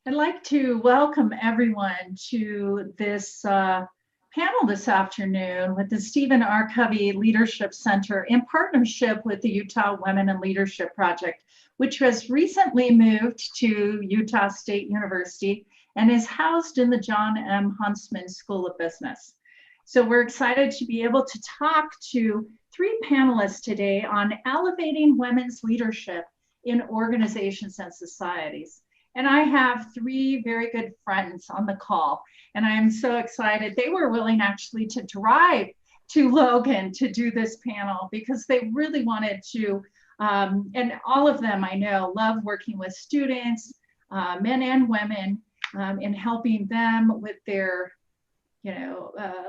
I'd like to welcome everyone to this panel this afternoon with the Stephen R. Covey Leadership Center in partnership with the Utah Women in Leadership Project, which has recently moved to Utah State University and is housed in the John M. Huntsman School of Business. So we're excited to be able to talk to three panelists today on elevating women's leadership in organizations and societies. And I have three very good friends on the call, and I am so excited. They were willing actually to drive to Logan to do this panel because they really wanted to, and all of them I know love working with students, men and women, in helping them with their,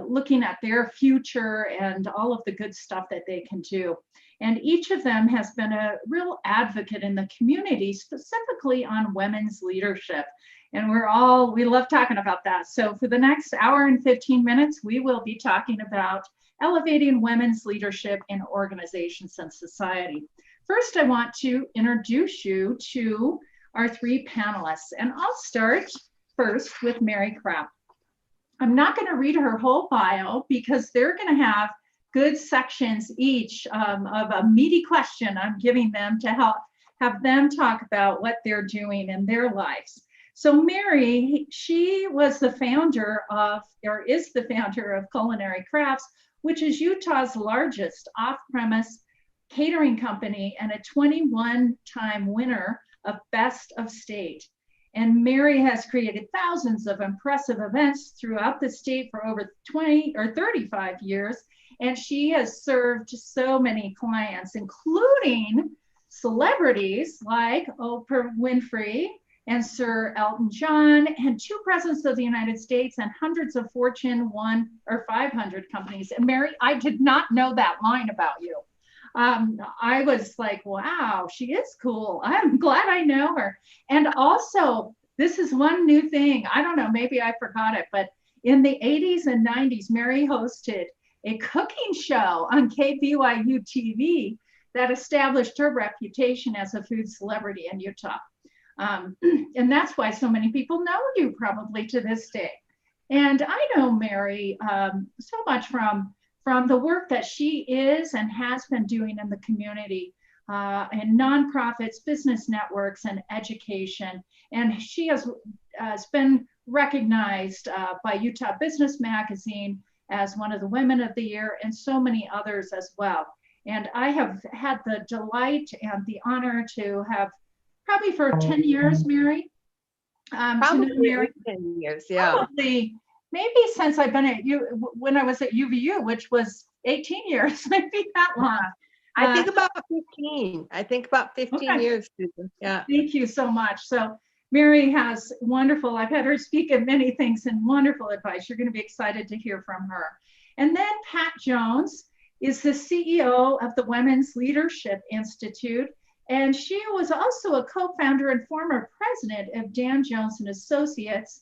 looking at their future and all of the good stuff that they can do. And each of them has been a real advocate in the community, specifically on women's leadership. And we love talking about that. So for the next hour and 15 minutes, we will be talking about elevating women's leadership in organizations and society. First, I want to introduce you to our three panelists. And I'll start first with Mary Kraft. I'm not going to read her whole bio because they're going to have good sections each of a meaty question I'm giving them to help have them talk about what they're doing in their lives. So Mary, she was the founder of, or is the founder of Culinary, which is Utah's largest off-premise catering company and a 21-time winner of Best of State. And Mary has created thousands of impressive events throughout the state for over 20 or 35 years. And she has served so many clients, including celebrities like Oprah Winfrey and Sir Elton John, and two presidents of the United States and hundreds of Fortune 1 or 500 companies. And Mary, I did not know that line about you. I was like, wow, she is cool. I'm glad I know her. And also, this is one new thing. I don't know, maybe I forgot it, but in the 80s and 90s, Mary hosted a cooking show on KBYU TV that established her reputation as a food celebrity in Utah. And that's why so many people know you probably to this day. And I know Mary so much from the work that she is and has been doing in the community, in nonprofits, business networks, and education. And she has been recognized by Utah Business Magazine as one of the Women of the Year and so many others as well. And I have had the delight and the honor to have probably for 10 years, Mary. Probably Mary, 10 years, yeah. Probably, maybe since I've been at when I was at UVU, which was 18 years, maybe that long. I think about 15. I think about 15 okay. years, Susan. Yeah. Thank you so much. So Mary has wonderful, I've had her speak at many things and wonderful advice. You're going to be excited to hear from her. And then Pat Jones is the CEO of the Women's Leadership Institute. And she was also a co-founder and former president of Dan Jones and Associates.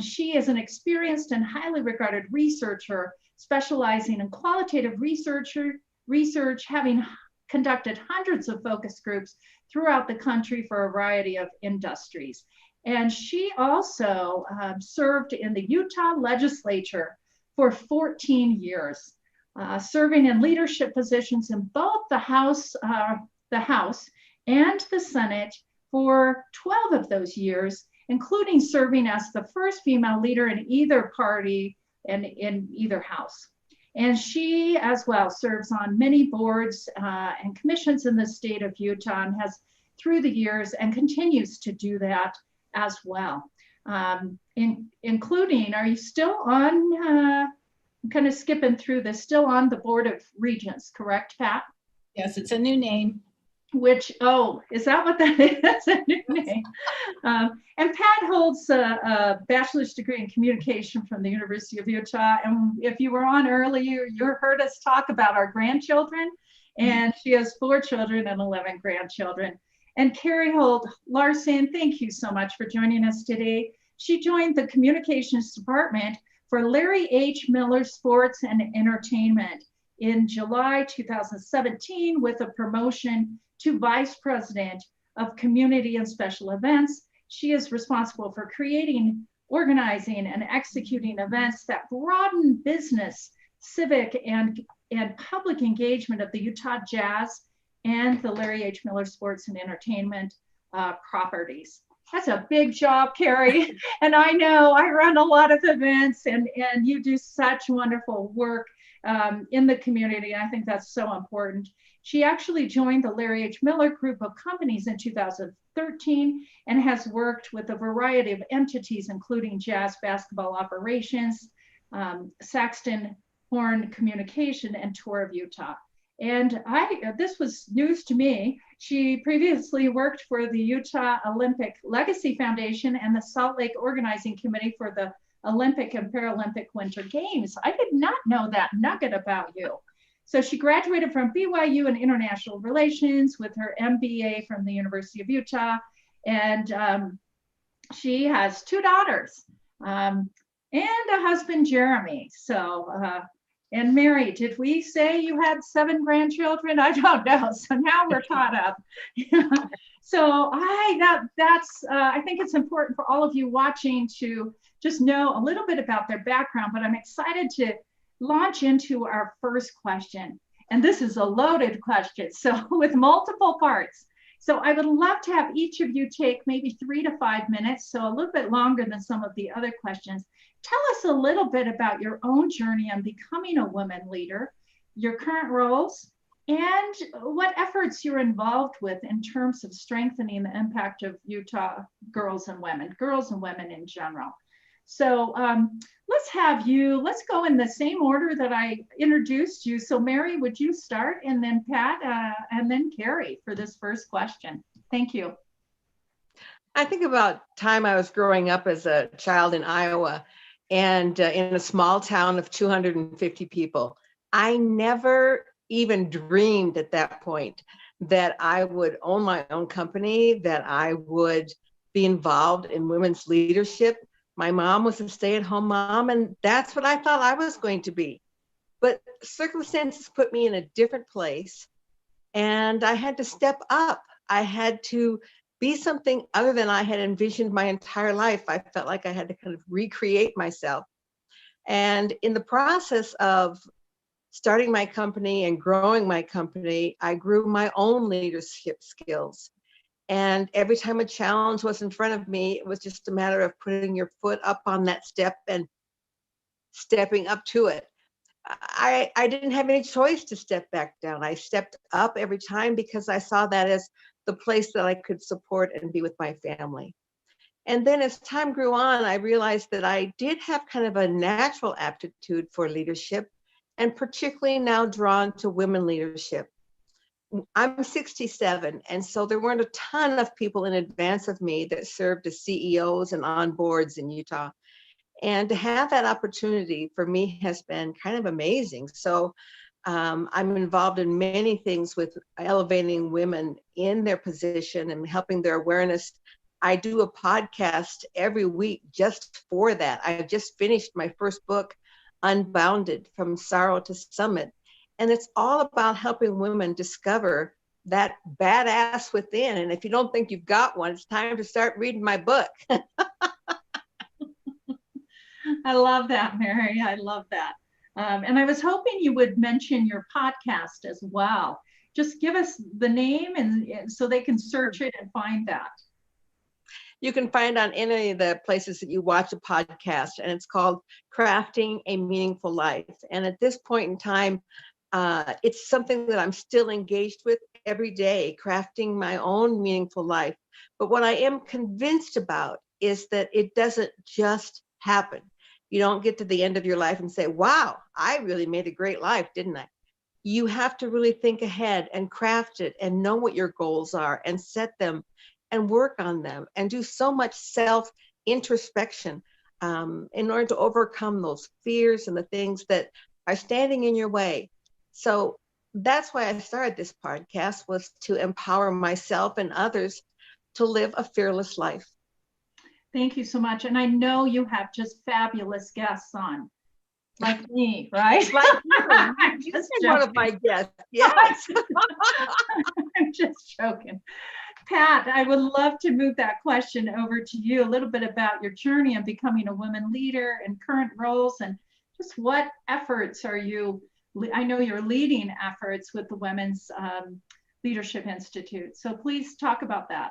She is an experienced and highly regarded researcher specializing in qualitative research, having conducted hundreds of focus groups throughout the country for a variety of industries. And she also served in the Utah legislature for 14 years, serving in leadership positions in both the House and the Senate for 12 of those years, including serving as the first female leader in either party and in either house. And she as well serves on many boards and commissions in the state of Utah and has through the years and continues to do that as well. Including, are you still on, I'm kind of skipping through this, still on the Board of Regents, correct, Pat? Yes, it's a new name. Which, oh, is that what that is? A new name. And Pat holds a bachelor's degree in communication from the University of Utah. And if you were on earlier, you heard us talk about our grandchildren. And she has 4 children and 11 grandchildren. And Kari Holt-Larson, thank you so much for joining us today. She joined the communications department for Larry H. Miller Sports and Entertainment in July 2017 with a promotion to Vice President of Community and Special Events she is responsible for creating, organizing, and executing events that broaden business, civic, and public engagement of the Utah Jazz and the Larry H. Miller Sports and Entertainment properties. That's a big job, Kari. And I know I run a lot of events, and you do such wonderful work in the community. I think that's so important. She actually joined the Larry H. Miller Group of companies in 2013 and has worked with a variety of entities, including Jazz Basketball Operations, Saxton Horn Communication, and Tour of Utah. And this was news to me. She previously worked for the Utah Olympic Legacy Foundation and the Salt Lake Organizing Committee for the Olympic and Paralympic Winter Games. I did not know that nugget about you. So she graduated from BYU in International Relations with her MBA from the University of Utah. And she has 2 daughters and a husband, Jeremy. So, and Mary, did we say you had 7 grandchildren? I don't know. So now we're caught up. So I think it's important for all of you watching to just know a little bit about their background, but I'm excited to launch into our first question. And this is a loaded question, so with multiple parts. So I would love to have each of you take maybe 3 to 5 minutes, so a little bit longer than some of the other questions. Tell us a little bit about your own journey on becoming a woman leader, your current roles, and what efforts you're involved with in terms of strengthening the impact of Utah girls and women in general. So let's go in the same order that I introduced you. So Mary, would you start, and then Pat, and then Kari for this first question. Thank you. I think about time I was growing up as a child in Iowa, and in a small town of 250 people. I never even dreamed at that point that I would own my own company, that I would be involved in women's leadership. My mom was a stay-at-home mom, and that's what I thought I was going to be. But circumstances put me in a different place, and I had to step up. I had to be something other than I had envisioned my entire life. I felt like I had to kind of recreate myself. And in the process of starting my company and growing my company, I grew my own leadership skills. And every time a challenge was in front of me, it was just a matter of putting your foot up on that step and stepping up to it. I didn't have any choice to step back down. I stepped up every time because I saw that as the place that I could support and be with my family. And then as time grew on, I realized that I did have kind of a natural aptitude for leadership, and particularly now drawn to women leadership. I'm 67, and so there weren't a ton of people in advance of me that served as CEOs and on boards in Utah. And to have that opportunity for me has been kind of amazing. So I'm involved in many things with elevating women in their position and helping their awareness. I do a podcast every week just for that. I just finished my first book, Unbounded, From Sorrow to Summit. And it's all about helping women discover that badass within. And if you don't think you've got one, it's time to start reading my book. I love that, Mary. I love that. And I was hoping you would mention your podcast as well. Just give us the name and so they can search it and find that. You can find on any of the places that you watch a podcast, and it's called Crafting a Meaningful Life. And at this point in time, it's something that I'm still engaged with every day, crafting my own meaningful life. But what I am convinced about is that it doesn't just happen. You don't get to the end of your life and say, wow, I really made a great life, didn't I? You have to really think ahead and craft it and know what your goals are and set them and work on them and do so much self-introspection in order to overcome those fears and the things that are standing in your way. So that's why I started this podcast, was to empower myself and others to live a fearless life. Thank you so much. And I know you have just fabulous guests on, like me, right? Like you. Just one of my guests. Yes. I'm just joking. Pat, I would love to move that question over to you, a little bit about your journey of becoming a women leader and current roles, and just what efforts are you, I know you're leading efforts with the Women's Leadership Institute. So please talk about that.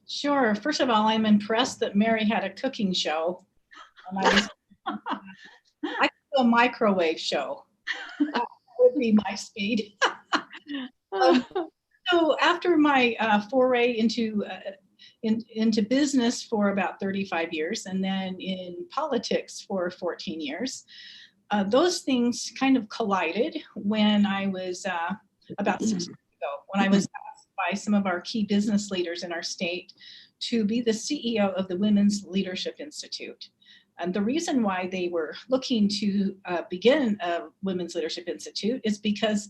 Sure. First of all, I'm impressed that Mary had a cooking show. I could do a microwave show. That would be my speed. So after my foray into business for about 35 years, and then in politics for 14 years, those things kind of collided when I was about 6 years ago, when I was asked by some of our key business leaders in our state to be the CEO of the Women's Leadership Institute. And the reason why they were looking to begin a Women's Leadership Institute is because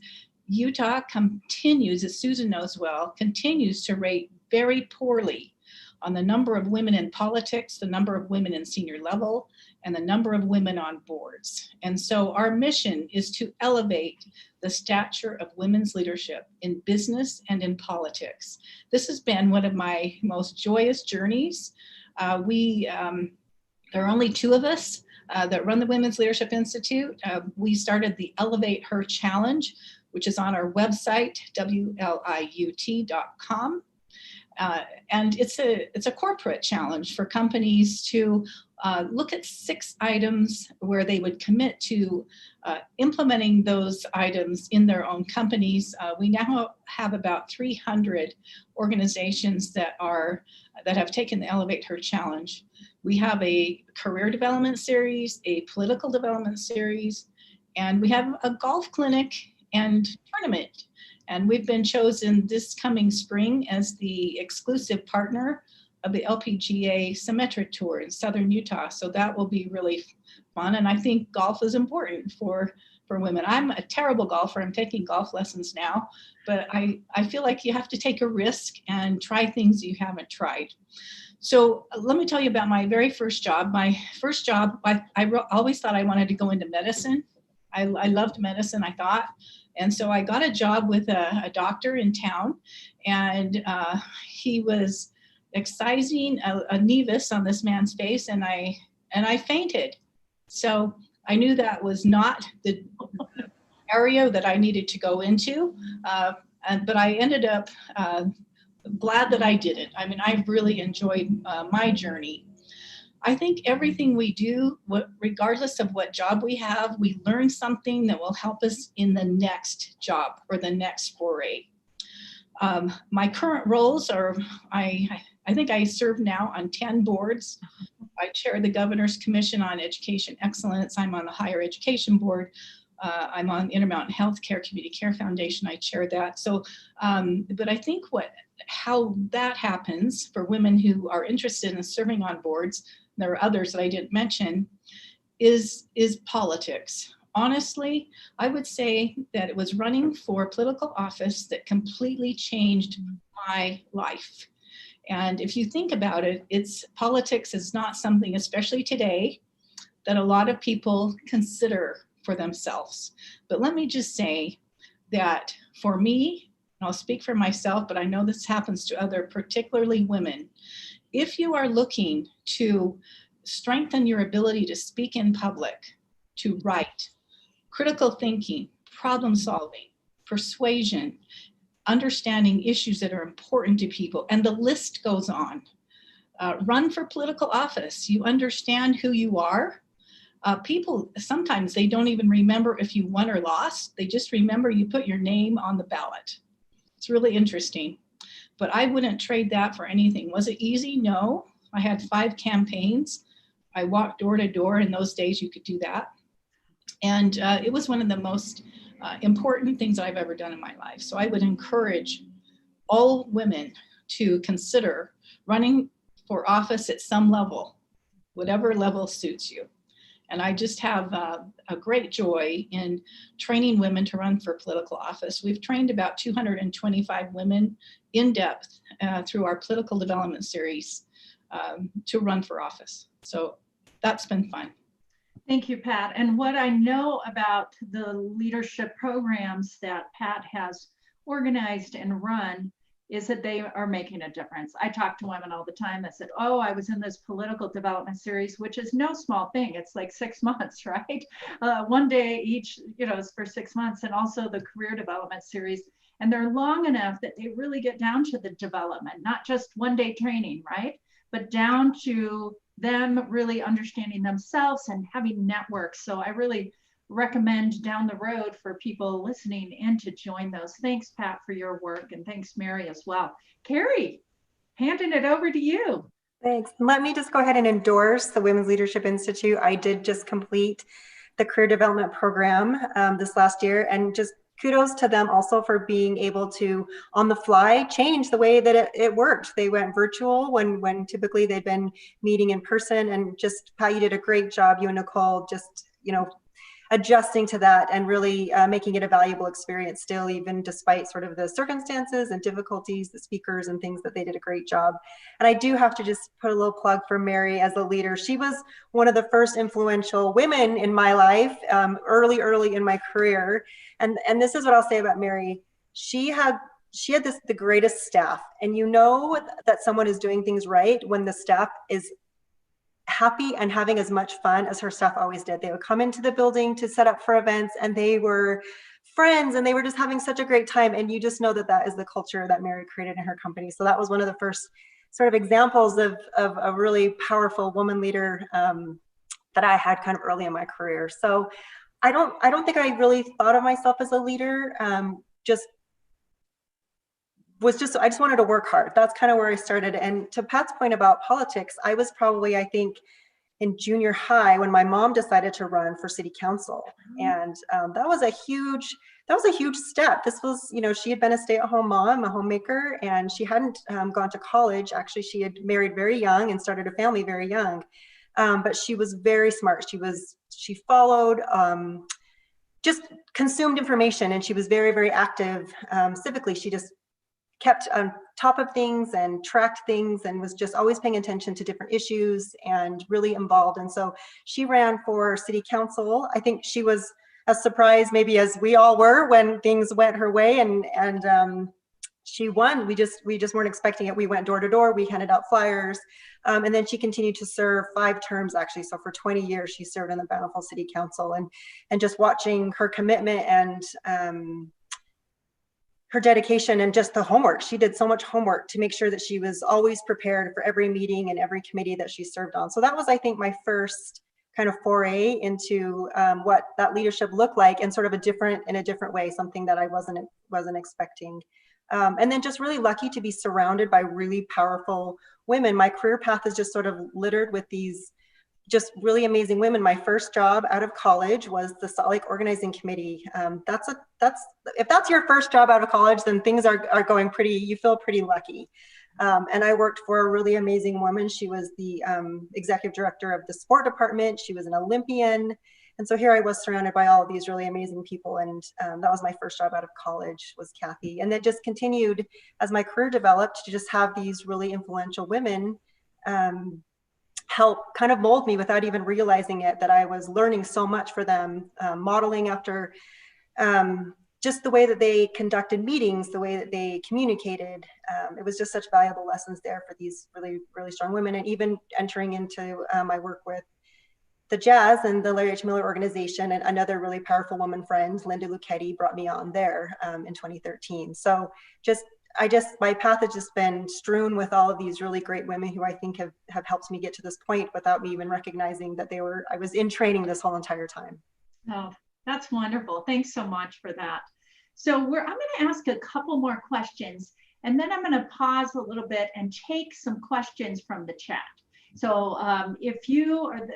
Utah continues, as Susan knows well, continues to rate very poorly on the number of women in politics, the number of women in senior level, and the number of women on boards. And so our mission is to elevate the stature of women's leadership in business and in politics. This has been one of my most joyous journeys. There are only two of us that run the Women's Leadership Institute. We started the Elevate Her Challenge, which is on our website, WLIUT.com. And it's a corporate challenge for companies to look at 6 items where they would commit to implementing those items in their own companies. We now have about 300 organizations that have taken the Elevate Her Challenge. We have a career development series, a political development series, and we have a golf clinic and tournament. And we've been chosen this coming spring as the exclusive partner of the LPGA Symmetric Tour in Southern Utah. So that will be really fun. And I think golf is important for women. I'm a terrible golfer. I'm taking golf lessons now, but I feel like you have to take a risk and try things you haven't tried. So let me tell you about my very first job. My first job, I always thought I wanted to go into medicine. I loved medicine, I thought. And so I got a job with a doctor in town, and he was excising a nevus on this man's face, and I fainted. So I knew that was not the area that I needed to go into, but I ended up glad that I did it. I mean, I've really enjoyed my journey. I think everything we do, regardless of what job we have, we learn something that will help us in the next job or the next foray. My current roles are, I think I serve now on 10 boards. I chair the Governor's Commission on Education Excellence. I'm on the Higher Education Board. I'm on Intermountain Healthcare Community Care Foundation. I chair that. So, but I think how that happens for women who are interested in serving on boards, there are others that I didn't mention, is politics. Honestly, I would say that it was running for political office that completely changed my life. And if you think about it, politics is not something, especially today, that a lot of people consider for themselves. But let me just say that for me, and I'll speak for myself, but I know this happens to other, particularly women, if you are looking to strengthen your ability to speak in public, to write, critical thinking, problem solving, persuasion, understanding issues that are important to people, and the list goes on. Run for political office. You understand who you are. People, sometimes they don't even remember if you won or lost. They just remember you put your name on the ballot. It's really interesting. But I wouldn't trade that for anything. Was it easy? No. I had 5 campaigns. I walked door to door. In those days, you could do that. And it was one of the most important things I've ever done in my life. So I would encourage all women to consider running for office at some level, whatever level suits you. And I just have a great joy in training women to run for political office. We've trained about 225 women in depth through our political development series to run for office. So that's been fun. Thank you, Pat. And what I know about the leadership programs that Pat has organized and run is that they are making a difference. I talk to women all the time that said, oh, I was in this political development series, which is no small thing. It's like 6 months, right? One day each, is for 6 months, and also the career development series. And they're long enough that they really get down to the development, not just one day training, right? But down to them really understanding themselves and having networks. So I really recommend down the road for people listening in to join those. Thanks, Pat, for your work, and thanks, Mary, as well. Kari, handing it over to you. Thanks. Let me just go ahead and endorse the Women's Leadership Institute. I did just complete the career development program this last year, and just kudos to them also for being able to, on the fly, change the way that it worked. They went virtual when typically they'd been meeting in person, and just, Pat, you did a great job, you and Nicole, just, adjusting to that and really making it a valuable experience still, even despite sort of the circumstances and difficulties, the speakers and things, that they did a great job. And I do have to just put a little plug for Mary as a leader. She was one of the first influential women in my life, early in my career. And this is what I'll say about Mary. She had the greatest staff, and that someone is doing things right when the staff is happy and having as much fun as her staff always did. They would come into the building to set up for events, and they were friends, and they were just having such a great time. And you just know that is the culture that Mary created in her company. So that was one of the first sort of examples of a really powerful woman leader that I had kind of early in my career. So I don't think I really thought of myself as a leader. I just wanted to work hard. That's kind of where I started. And to Pat's point about politics, I was probably, I think, in junior high when my mom decided to run for city council. And that was a huge step. This was, she had been a stay-at-home mom, a homemaker, and she hadn't gone to college. Actually, she had married very young and started a family very young. But she was very smart. She followed, just consumed information, and she was very, very active civically. She just kept on top of things and tracked things, and was just always paying attention to different issues and really involved. And so she ran for city council. I think she was as surprised maybe as we all were when things went her way, and she won. We just weren't expecting it. We went door to door, we handed out flyers, and then she continued to serve 5 terms actually. So for 20 years she served in the Benevolent City Council, and just watching her commitment and her dedication and just the homework. She did so much homework to make sure that she was always prepared for every meeting and every committee that she served on. So that was, I think, my first kind of foray into what that leadership looked like, in sort of in a different way, something that I wasn't expecting. And then just really lucky to be surrounded by really powerful women. My career path is just sort of littered with these just really amazing women. My first job out of college was the Salt Lake Organizing Committee. If that's your first job out of college, then things are going you feel pretty lucky. And I worked for a really amazing woman. She was the executive director of the sport department. She was an Olympian. And so here I was surrounded by all of these really amazing people. And that was my first job out of college, was Kathy. And then just continued as my career developed to just have these really influential women help kind of mold me without even realizing it, that I was learning so much for them, modeling after just the way that they conducted meetings, the way that they communicated. It was just such valuable lessons there for these really, really strong women. And even entering into my work with the Jazz and the Larry H. Miller organization, and another really powerful woman friend, Linda Lucchetti, brought me on there in 2013. So my path has just been strewn with all of these really great women who I think have helped me get to this point without me even recognizing that I was in training this whole entire time. Oh, that's wonderful. Thanks so much for that. So I'm going to ask a couple more questions, and then I'm going to pause a little bit and take some questions from the chat. So if you or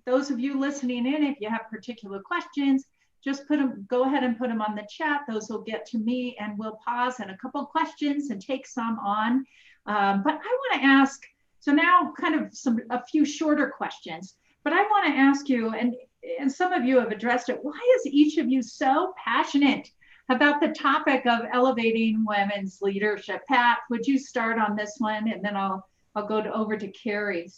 those of you listening in, if you have particular questions, just go ahead and put them on the chat. Those will get to me, and we'll pause in a couple of questions and take some on. But I want to ask, so now kind of a few shorter questions, but I want to ask you, and some of you have addressed it, why is each of you so passionate about the topic of elevating women's leadership? Pat, would you start on this one, and then I'll go over to Kari.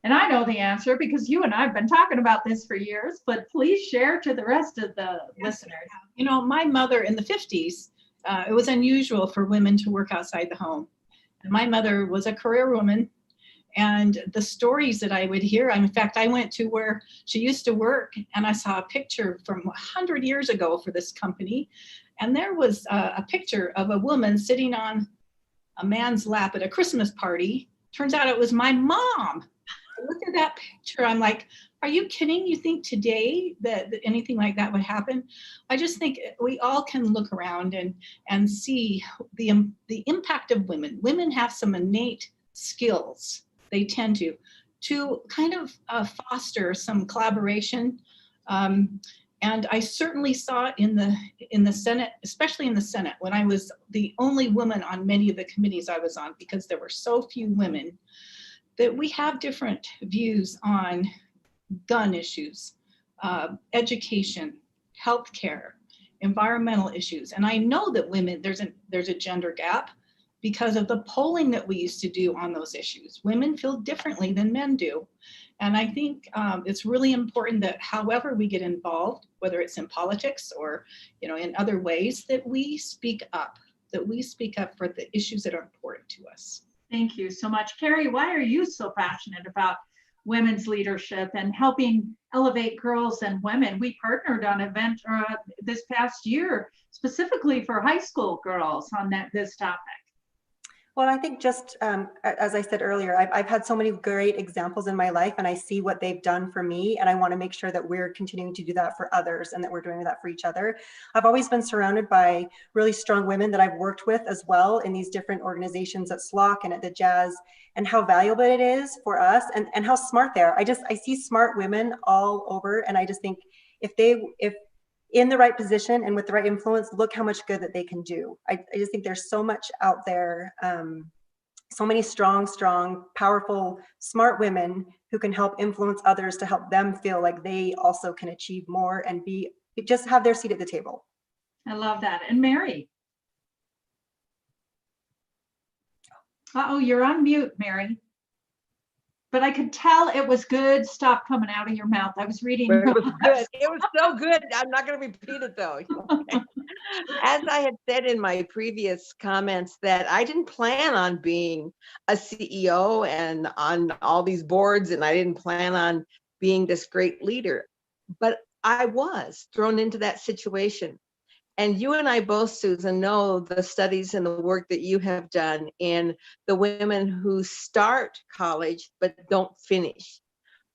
And I know the answer because you and I have been talking about this for years, but please share to the rest of the listeners. My mother in the 50s it was unusual for women to work outside the home. And my mother was a career woman, and the stories that I would hear, in fact, I went to where she used to work and I saw a picture from 100 years ago for this company. And there was a picture of a woman sitting on a man's lap at a Christmas party. Turns out it was my mom. I looked at that picture, I'm like, are you kidding? You think today that anything like that would happen? I just think we all can look around and see the impact of women. Women have some innate skills. They tend to kind of foster some collaboration. And I certainly saw it in the Senate, especially in the Senate, when I was the only woman on many of the committees I was on, because there were so few women, that we have different views on gun issues, education, healthcare, environmental issues. And I know that women, there's a gender gap because of the polling that we used to do on those issues. Women feel differently than men do. And I think it's really important that however we get involved, whether it's in politics or in other ways, that we speak up for the issues that are important to us. Thank you so much. Kari, why are you so passionate about women's leadership and helping elevate girls and women? We partnered on an event this past year specifically for high school girls on this topic. Well, I think just as I said earlier, I've had so many great examples in my life, and I see what they've done for me, and I want to make sure that we're continuing to do that for others and that we're doing that for each other. I've always been surrounded by really strong women that I've worked with as well in these different organizations at SLOC and at the Jazz, and how valuable it is for us and how smart they are. I see smart women all over, and I just think if in the right position and with the right influence, look how much good that they can do. I just think there's so much out there, so many strong, powerful, smart women who can help influence others to help them feel like they also can achieve more and just have their seat at the table. I love that. And Mary. Uh-oh, you're on mute, Mary. But I could tell it was good stuff coming out of your mouth. I was reading. It was good. It was so good. I'm not going to repeat it though. Okay. As I had said in my previous comments, that I didn't plan on being a CEO and on all these boards, and I didn't plan on being this great leader, but I was thrown into that situation. And you and I both, Susan, know the studies and the work that you have done in the women who start college but don't finish,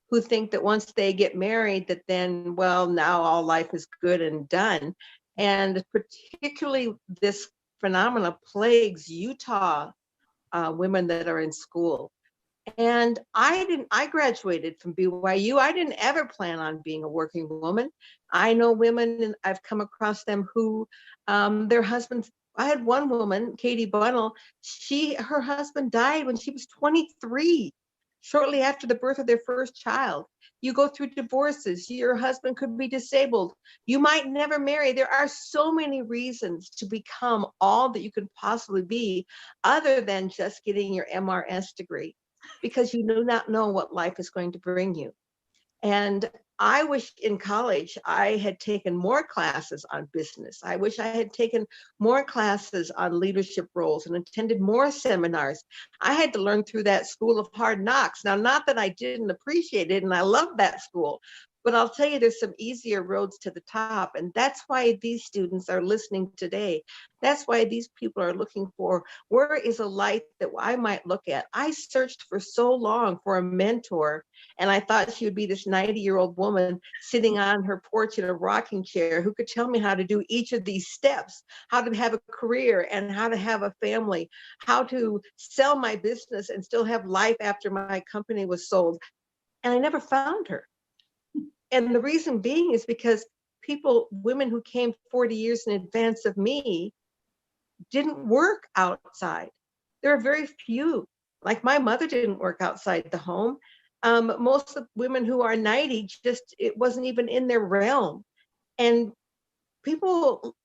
who think that once they get married that then, well, now all life is good and done. And particularly this phenomena plagues Utah women that are in school. And I graduated from BYU. I didn't ever plan on being a working woman. I know women, and I've come across them who their husbands, I had one woman, Katie Bunnell, her husband died when she was 23, shortly after the birth of their first child. You go through divorces, your husband could be disabled. You might never marry. There are so many reasons to become all that you could possibly be other than just getting your MRS degree, because you do not know what life is going to bring you. And I wish in college I had taken more classes on business. I wish I had taken more classes on leadership roles and attended more seminars. I had to learn through that school of hard knocks. Now, not that I didn't appreciate it, and I love that school, but I'll tell you, there's some easier roads to the top. And that's why these students are listening today. That's why these people are looking for, where is a light that I might look at? I searched for so long for a mentor, and I thought she would be this 90-year-old woman sitting on her porch in a rocking chair who could tell me how to do each of these steps, how to have a career and how to have a family, how to sell my business and still have life after my company was sold. And I never found her. And the reason being is because women who came 40 years in advance of me didn't work outside. There are very few, like my mother didn't work outside the home. Most of the women who are 90, it wasn't even in their realm. And people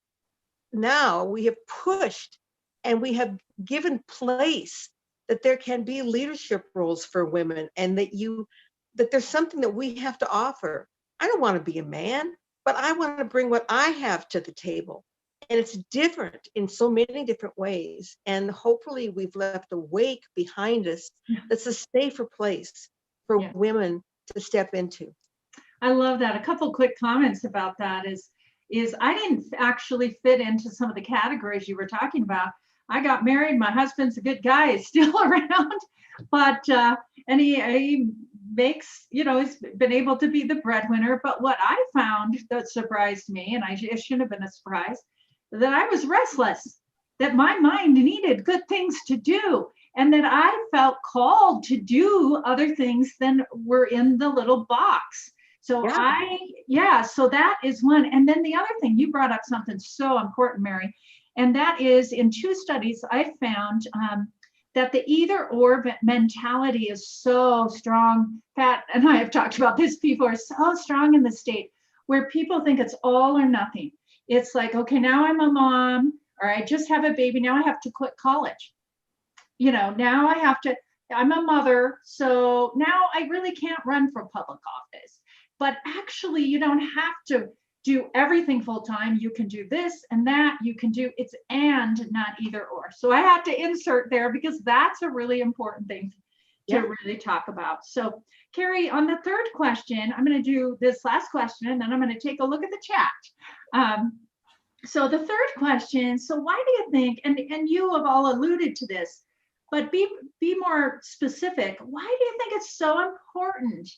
now, we have pushed and we have given place that there can be leadership roles for women, and that there's something that we have to offer. I don't want to be a man, but I want to bring what I have to the table. And it's different in so many different ways. And hopefully we've left a wake behind us that's a safer place for women to step into. I love that. A couple quick comments about that is I didn't actually fit into some of the categories you were talking about. I got married. My husband's a good guy. He's still around, but and he makes, he's been able to be the breadwinner. But what I found that surprised me, and it shouldn't have been a surprise, that I was restless, that my mind needed good things to do, and that I felt called to do other things than were in the little box. So so that is one. And then the other thing, you brought up something so important, Mary, and that is in 2 studies I found that the either or mentality is so strong. Pat and I have talked about this before, so strong in the state where people think it's all or nothing. It's like, okay, now I'm a mom, or I just have a baby, now I have to quit college. Now I'm a mother, so now I really can't run for public office. But actually, you don't have to do everything full time. You can do this and that. You can do it's and not either or. So I had to insert there because that's a really important thing to really talk about. So Kari, on the 3rd question, I'm going to do this last question and then I'm going to take a look at the chat. So the 3rd question, so why do you think, and you have all alluded to this, but be more specific, why do you think it's so important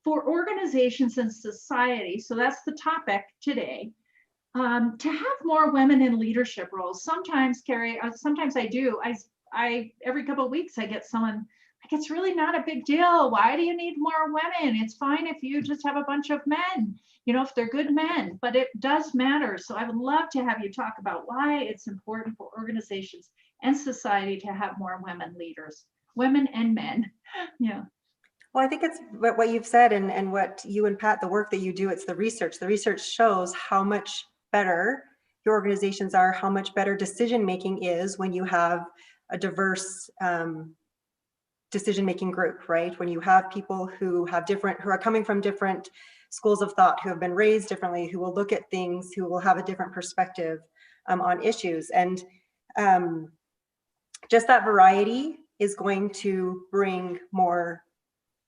for organizations and society, so that's the topic today, to have more women in leadership roles? Sometimes, Kari, sometimes I do. I every couple of weeks I get someone like, it's really not a big deal. Why do you need more women? It's fine if you just have a bunch of men, if they're good men, but it does matter. So I would love to have you talk about why it's important for organizations and society to have more women leaders, women and men. Yeah. Well, I think it's what you've said and what you and Pat, the work that you do, it's the research. The research shows how much better your organizations are, how much better decision-making is when you have a diverse decision-making group, right? When you have people who are coming from different schools of thought, who have been raised differently, who will look at things, who will have a different perspective on issues. And just that variety is going to bring more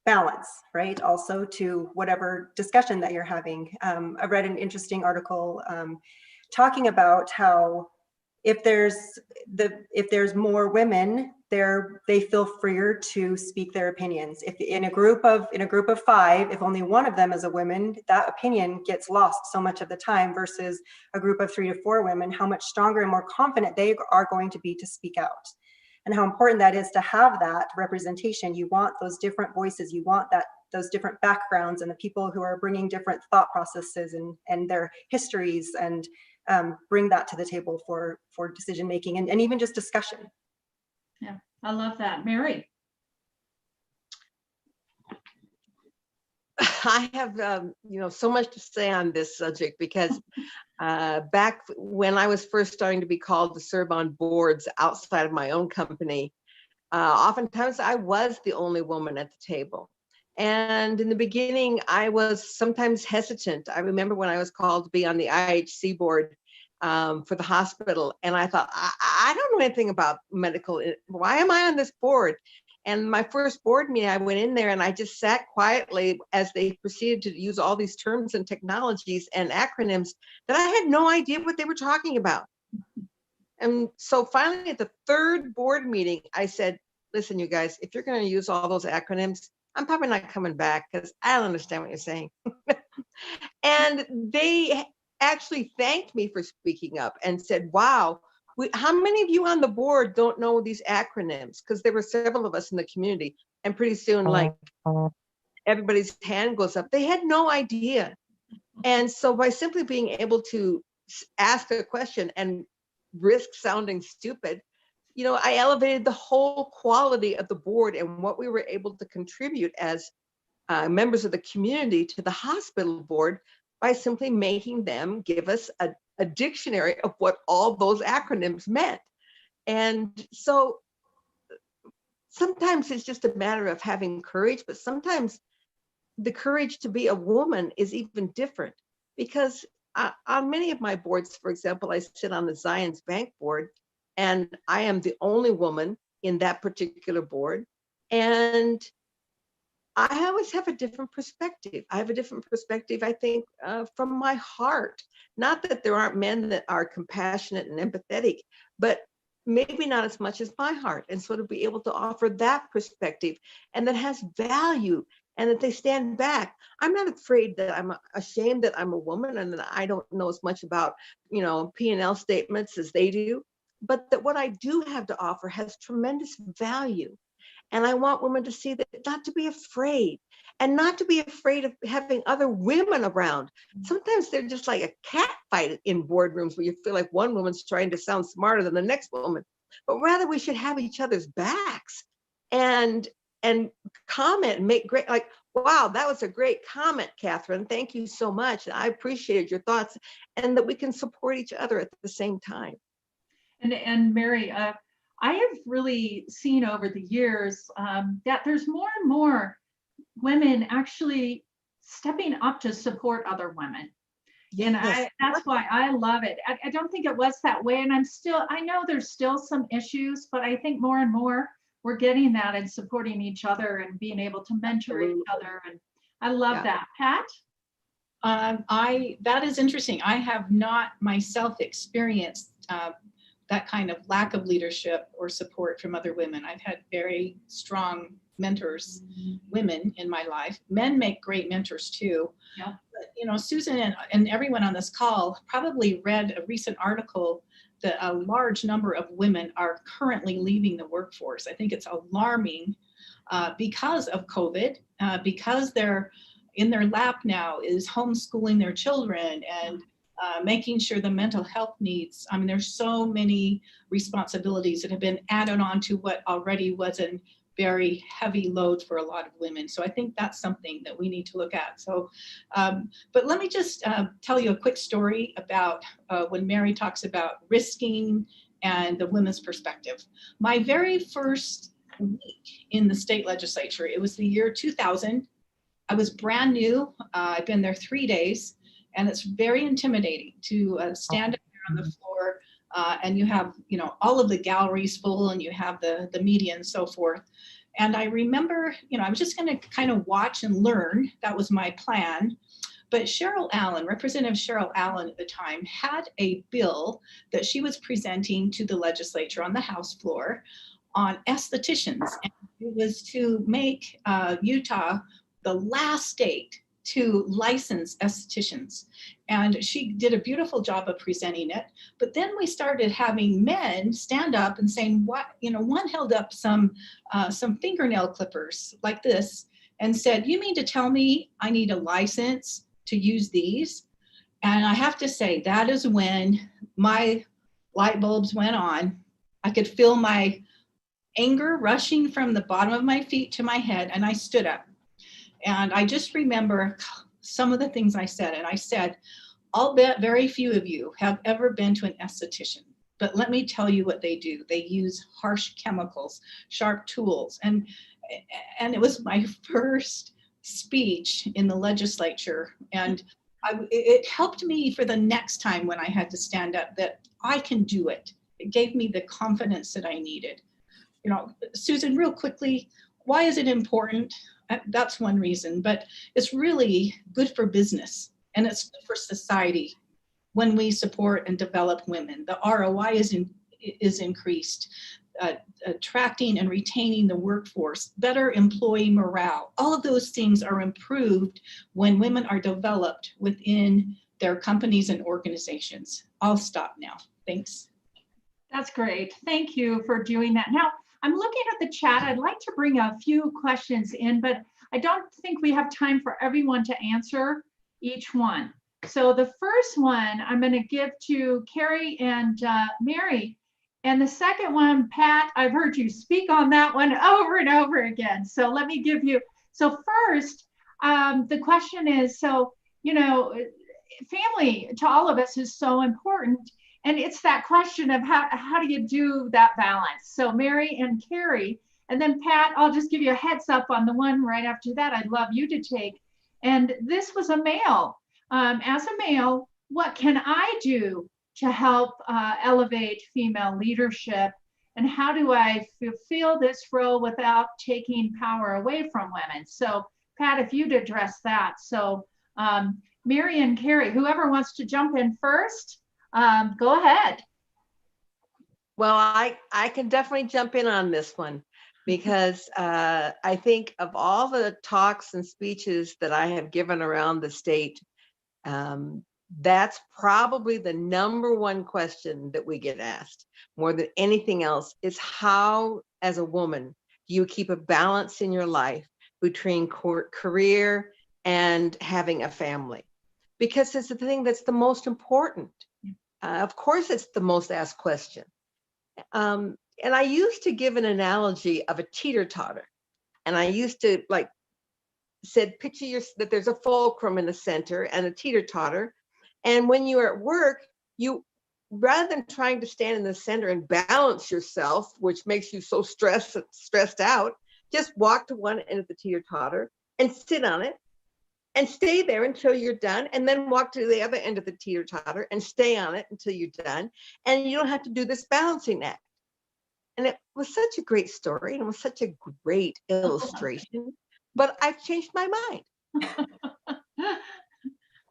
balance, right? Also to whatever discussion that you're having. I read an interesting article talking about how if there's more women, they feel freer to speak their opinions. If in a group of 5, if only one of them is a woman, that opinion gets lost so much of the time, versus a group of 3 to 4 women, how much stronger and more confident they are going to be to speak out. And how important that is to have that representation. You want those different voices, you want those different backgrounds and the people who are bringing different thought processes and their histories, and bring that to the table for decision making and even just discussion. Yeah, I love that. Mary. I have so much to say on this subject because back when I was first starting to be called to serve on boards outside of my own company, oftentimes I was the only woman at the table. And in the beginning, I was sometimes hesitant. I remember when I was called to be on the IHC board for the hospital, and I thought, I don't know anything about medical. Why am I on this board? And my first board meeting, I went in there and I just sat quietly as they proceeded to use all these terms and technologies and acronyms that I had no idea what they were talking about. And so finally at the 3rd board meeting, I said, listen, you guys, if you're going to use all those acronyms, I'm probably not coming back because I don't understand what you're saying. And they actually thanked me for speaking up and said, wow, how many of you on the board don't know these acronyms? Because there were several of us in the community, and pretty soon, like, everybody's hand goes up. They had no idea. And so by simply being able to ask a question and risk sounding stupid, I elevated the whole quality of the board and what we were able to contribute as members of the community to the hospital board by simply making them give us a dictionary of what all those acronyms meant. And so sometimes it's just a matter of having courage, but sometimes the courage to be a woman is even different, because on many of my boards, for example, I sit on the Zions Bank board, and I am the only woman in that particular board. And I always have a different perspective. I have a different perspective, I think, from my heart. Not that there aren't men that are compassionate and empathetic, but maybe not as much as my heart. And so to be able to offer that perspective and that has value and that they stand back. I'm not afraid that I'm ashamed that I'm a woman and that I don't know as much about, P&L statements as they do, but that what I do have to offer has tremendous value. And I want women to see that, not to be afraid, and not to be afraid of having other women around. Sometimes they're just like a cat fight in boardrooms where you feel like one woman's trying to sound smarter than the next woman, but rather we should have each other's backs and comment and make great, like, wow, that was a great comment, Catherine. Thank you so much. I appreciated your thoughts, and that we can support each other at the same time. And Mary, I have really seen over the years that there's more and more women actually stepping up to support other women. And that's why I love it. I don't think it was that way. And I know there's still some issues, but I think more and more we're getting that and supporting each other and being able to mentor each other. And I love that. Pat? That is interesting. I have not myself experienced that kind of lack of leadership or support from other women. I've had very strong mentors, women in my life. Men make great mentors too. Yeah. But, Susan and everyone on this call probably read a recent article that a large number of women are currently leaving the workforce. I think it's alarming because of COVID, because they're in their lap now is homeschooling their children and making sure the mental health needs. I mean, there's so many responsibilities that have been added on to what already was a very heavy load for a lot of women. So I think that's something that we need to look at. So, but let me just tell you a quick story about when Mary talks about risking and the women's perspective. My very first week in the state legislature, it was the year 2000. I was brand new. I've been there 3 days. And it's very intimidating to stand up there on the floor and you have, all of the galleries full and you have the media and so forth. And I remember, I was just going to kind of watch and learn. That was my plan. But Representative Cheryl Allen at the time had a bill that she was presenting to the legislature on the House floor on estheticians. And it was to make Utah the last state to license estheticians. And she did a beautiful job of presenting it. But then we started having men stand up and saying, one held up some fingernail clippers like this and said, you mean to tell me I need a license to use these? And I have to say, that is when my light bulbs went on. I could feel my anger rushing from the bottom of my feet to my head, and I stood up. And I just remember some of the things I said. And I said, I'll bet very few of you have ever been to an esthetician, but let me tell you what they do. They use harsh chemicals, sharp tools. And it was my first speech in the legislature. And it helped me for the next time when I had to stand up that I can do it. It gave me the confidence that I needed. Susan, real quickly, why is it important? That's one reason, but it's really good for business and it's good for society when we support and develop women. The ROI is increased, attracting and retaining the workforce, better employee morale. All of those things are improved when women are developed within their companies and organizations. I'll stop now. Thanks. That's great. Thank you for doing that. Now, I'm looking at the chat. I'd like to bring a few questions in, but I don't think we have time for everyone to answer each one. So the first one I'm going to give to Kari and Mary. And the second one, Pat, I've heard you speak on that one over and over again. So let me give you, so first, the question is, family to all of us is so important. And it's that question of how do you do that balance? So Mary and Kari, and then Pat, I'll just give you a heads up on the one right after that I'd love you to take. And this was a male. As a male, what can I do to help elevate female leadership? And how do I fulfill this role without taking power away from women? So Pat, if you'd address that. So Mary and Kari, whoever wants to jump in first, go ahead. Well, I can definitely jump in on this one because I think of all the talks and speeches that I have given around the state, that's probably the number one question that we get asked more than anything else is how, as a woman, do you keep a balance in your life between career and having a family? Because it's the thing that's the most important. Of course, it's the most asked question. And I used to give an analogy of a teeter-totter. And I used to said, picture that there's a fulcrum in the center and a teeter-totter. And when you're at work, you, rather than trying to stand in the center and balance yourself, which makes you so stressed out, just walk to one end of the teeter-totter and sit on it and stay there until you're done, and then walk to the other end of the teeter-totter and stay on it until you're done. And you don't have to do this balancing act. And it was such a great story, and it was such a great illustration, but I've changed my mind.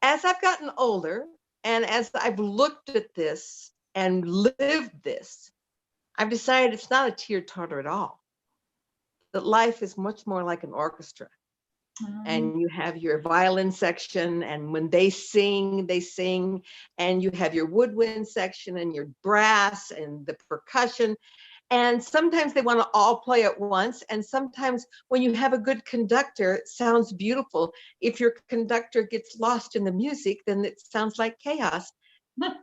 As I've gotten older, and as I've looked at this and lived this, I've decided it's not a teeter-totter at all. That life is much more like an orchestra. And you have your violin section, and when they sing, and you have your woodwind section and your brass and the percussion. And sometimes they want to all play at once. And sometimes when you have a good conductor, it sounds beautiful. If your conductor gets lost in the music, then it sounds like chaos.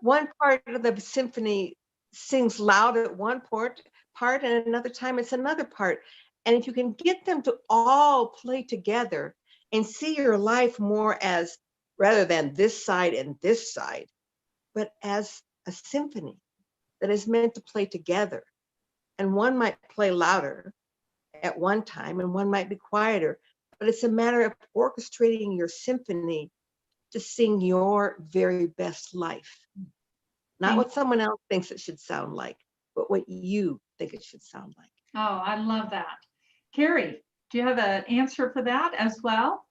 One part of the symphony sings loud at one part, and another time it's another part. And if you can get them to all play together and see your life more as, rather than this side and this side, but as a symphony that is meant to play together. And one might play louder at one time and one might be quieter, but it's a matter of orchestrating your symphony to sing your very best life. Not what someone else thinks it should sound like, but what you think it should sound like. Oh, I love that. Kari, do you have an answer for that as well?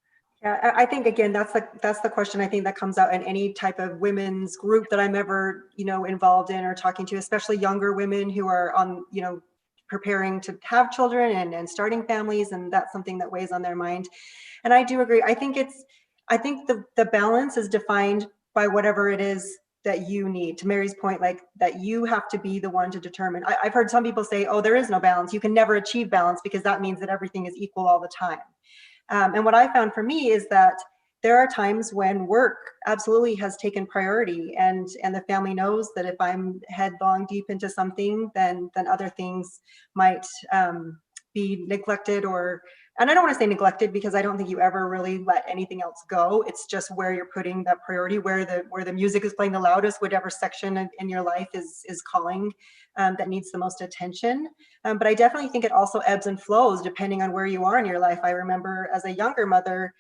Yeah, I think again, that's the question I think that comes out in any type of women's group that I'm ever, involved in or talking to, especially younger women who are on, preparing to have children and starting families, and that's something that weighs on their mind. And I do agree. I think the balance is defined by whatever it is that you need. To Mary's point, like that you have to be the one to determine. I've heard some people say, oh, there is no balance. You can never achieve balance because that means that everything is equal all the time. And what I found for me is that there are times when work absolutely has taken priority, and the family knows that if I'm headlong deep into something, then other things might be neglected, and I don't want to say neglected because I don't think you ever really let anything else go. It's just where you're putting that priority, where the music is playing the loudest, whatever section in your life is calling that needs the most attention. But I definitely think it also ebbs and flows depending on where you are in your life. I remember as a younger mother,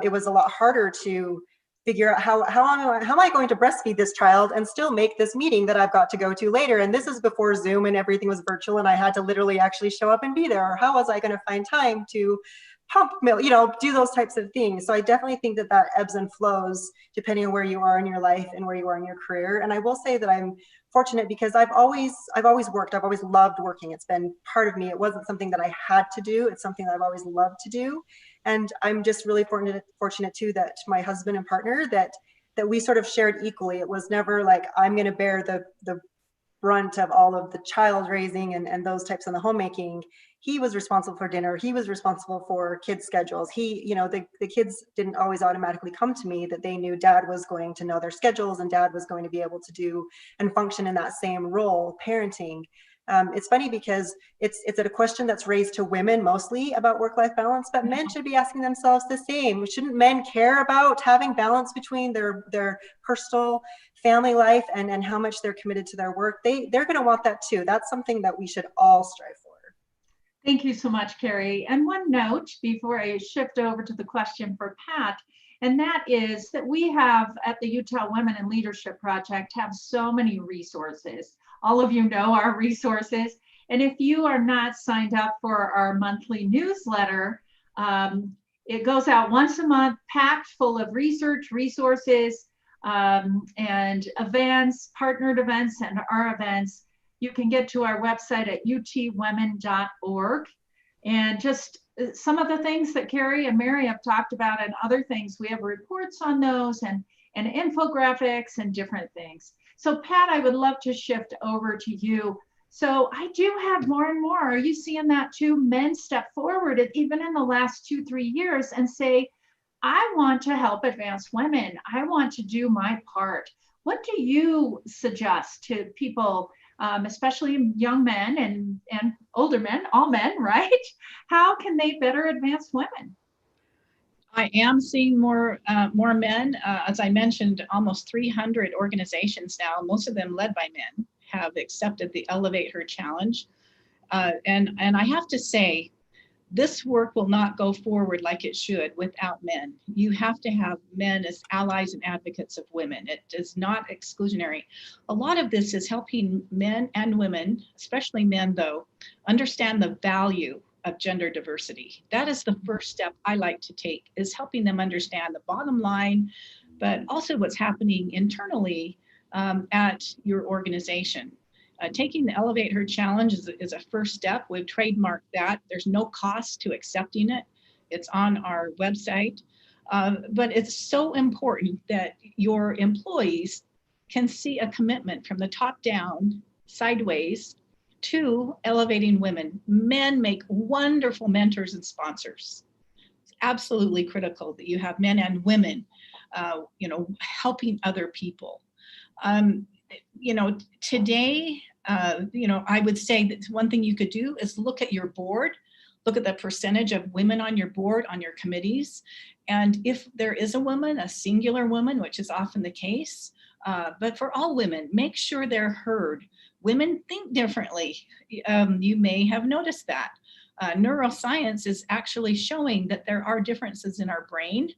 it was a lot harder to figure out how am I going to breastfeed this child and still make this meeting that I've got to go to later. And this is before Zoom and everything was virtual, and I had to literally actually show up and be there. Or how was I going to find time to pump milk, do those types of things. So I definitely think that ebbs and flows depending on where you are in your life and where you are in your career. And I will say that I'm fortunate because I've always worked. I've always loved working. It's been part of me. It wasn't something that I had to do. It's something that I've always loved to do. And I'm just really fortunate too that my husband and partner, that we sort of shared equally. It was never like I'm going to bear the brunt of all of the child raising and those types of the homemaking. He was responsible for dinner. He was responsible for kids' schedules. The kids didn't always automatically come to me, that they knew dad was going to know their schedules and dad was going to be able to do and function in that same role, parenting. It's funny because it's a question that's raised to women mostly about work-life balance, but men should be asking themselves the same. Shouldn't men care about having balance between their personal family life and how much they're committed to their work? They're going to want that too. That's something that we should all strive for. Thank you so much, Kari. And one note before I shift over to the question for Pat And that is that we have at the Utah Women in Leadership Project have so many resources. All of you know our resources. And if you are not signed up for our monthly newsletter, it goes out once a month, packed full of research, resources, and events, partnered events, and our events. You can get to our website at utwomen.org. And just some of the things that Kari and Mary have talked about and other things, we have reports on those and infographics and different things. So Pat, I would love to shift over to you. So I do have more and more. Are you seeing that too? Men step forward, even in the last 2-3 years, and say, I want to help advance women. I want to do my part. What do you suggest to people, especially young men and older men, all men, right? How can they better advance women? I am seeing more men. As I mentioned, almost 300 organizations now, most of them led by men, have accepted the Elevate Her Challenge. And I have to say, this work will not go forward like it should without men. You have to have men as allies and advocates of women. It is not exclusionary. A lot of this is helping men and women, especially men though, understand the value of gender diversity. That is the first step I like to take, is helping them understand the bottom line, but also what's happening internally at your organization. Taking the Elevate Her Challenge is a first step. We've trademarked that. There's no cost to accepting it. It's on our website. But it's so important that your employees can see a commitment from the top down, sideways, to elevating women. Men make wonderful mentors and sponsors. It's absolutely critical that you have men and women, helping other people. Today, I would say that one thing you could do is look at your board, look at the percentage of women on your board, on your committees. And if there is a woman, a singular woman, which is often the case, but for all women, make sure they're heard. Women think differently. You may have noticed that. Neuroscience is actually showing that there are differences in our brain,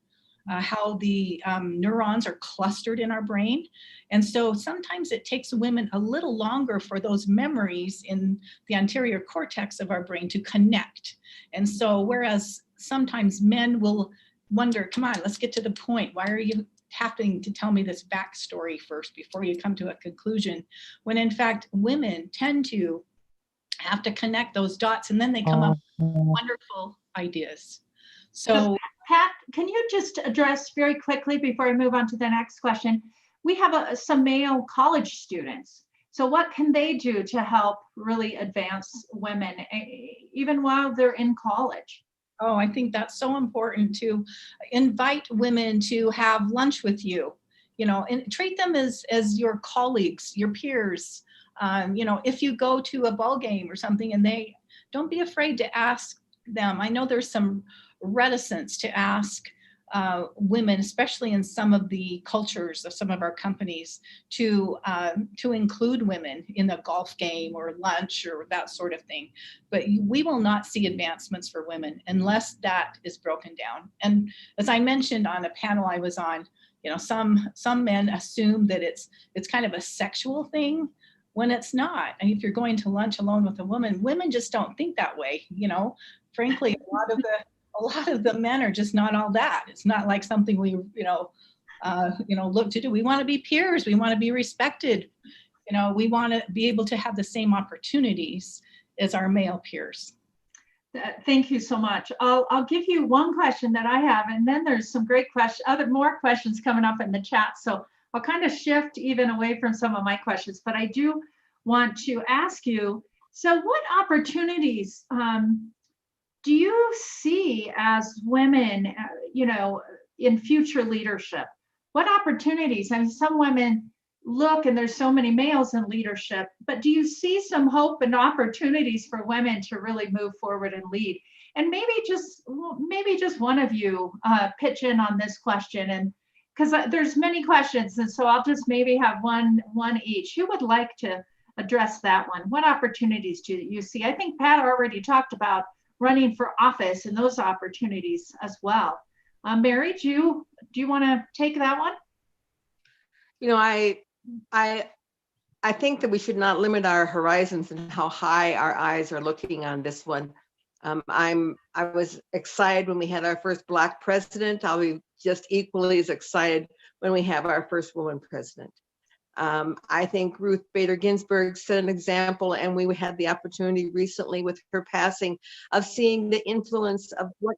how the neurons are clustered in our brain. And so sometimes it takes women a little longer for those memories in the anterior cortex of our brain to connect. And so whereas sometimes men will wonder, come on, let's get to the point. Why are you having to tell me this backstory first before you come to a conclusion? When in fact, women tend to have to connect those dots and then they come up with wonderful ideas. So Pat, can you just address very quickly before I move on to the next question? We have some male college students. So what can they do to help really advance women, even while they're in college? Oh, I think that's so important, to invite women to have lunch with you, and treat them as your colleagues, your peers. If you go to a ball game or something and don't be afraid to ask them. I know there's some reticence to ask women, especially in some of the cultures of some of our companies, to include women in the golf game or lunch or that sort of thing. But we will not see advancements for women unless that is broken down. And as I mentioned on a panel I was on, some men assume that it's kind of a sexual thing when it's not. And if you're going to lunch alone with a woman, women just don't think that way. Frankly, a lot of the men are just not all that. It's not like something we, look to do. We want to be peers. We want to be respected. We want to be able to have the same opportunities as our male peers. Thank you so much. I'll give you one question that I have, and then there's some great more questions coming up in the chat. So I'll kind of shift even away from some of my questions, but I do want to ask you, so what opportunities do you see as women, in future leadership? What opportunities? I mean, some women look and there's so many males in leadership, but do you see some hope and opportunities for women to really move forward and lead? And maybe just one of you pitch in on this question, and because there's many questions, and so I'll just maybe have one each. Who would like to address that one? What opportunities do you see? I think Pat already talked about running for office and those opportunities as well. Mary, do you do you want to take that one? You know, I think that we should not limit our horizons and how high our eyes are looking on this one. I was excited when we had our first Black president. I'll be just equally as excited when we have our first woman president. I think Ruth Bader Ginsburg set an example, and we had the opportunity recently with her passing of seeing the influence of what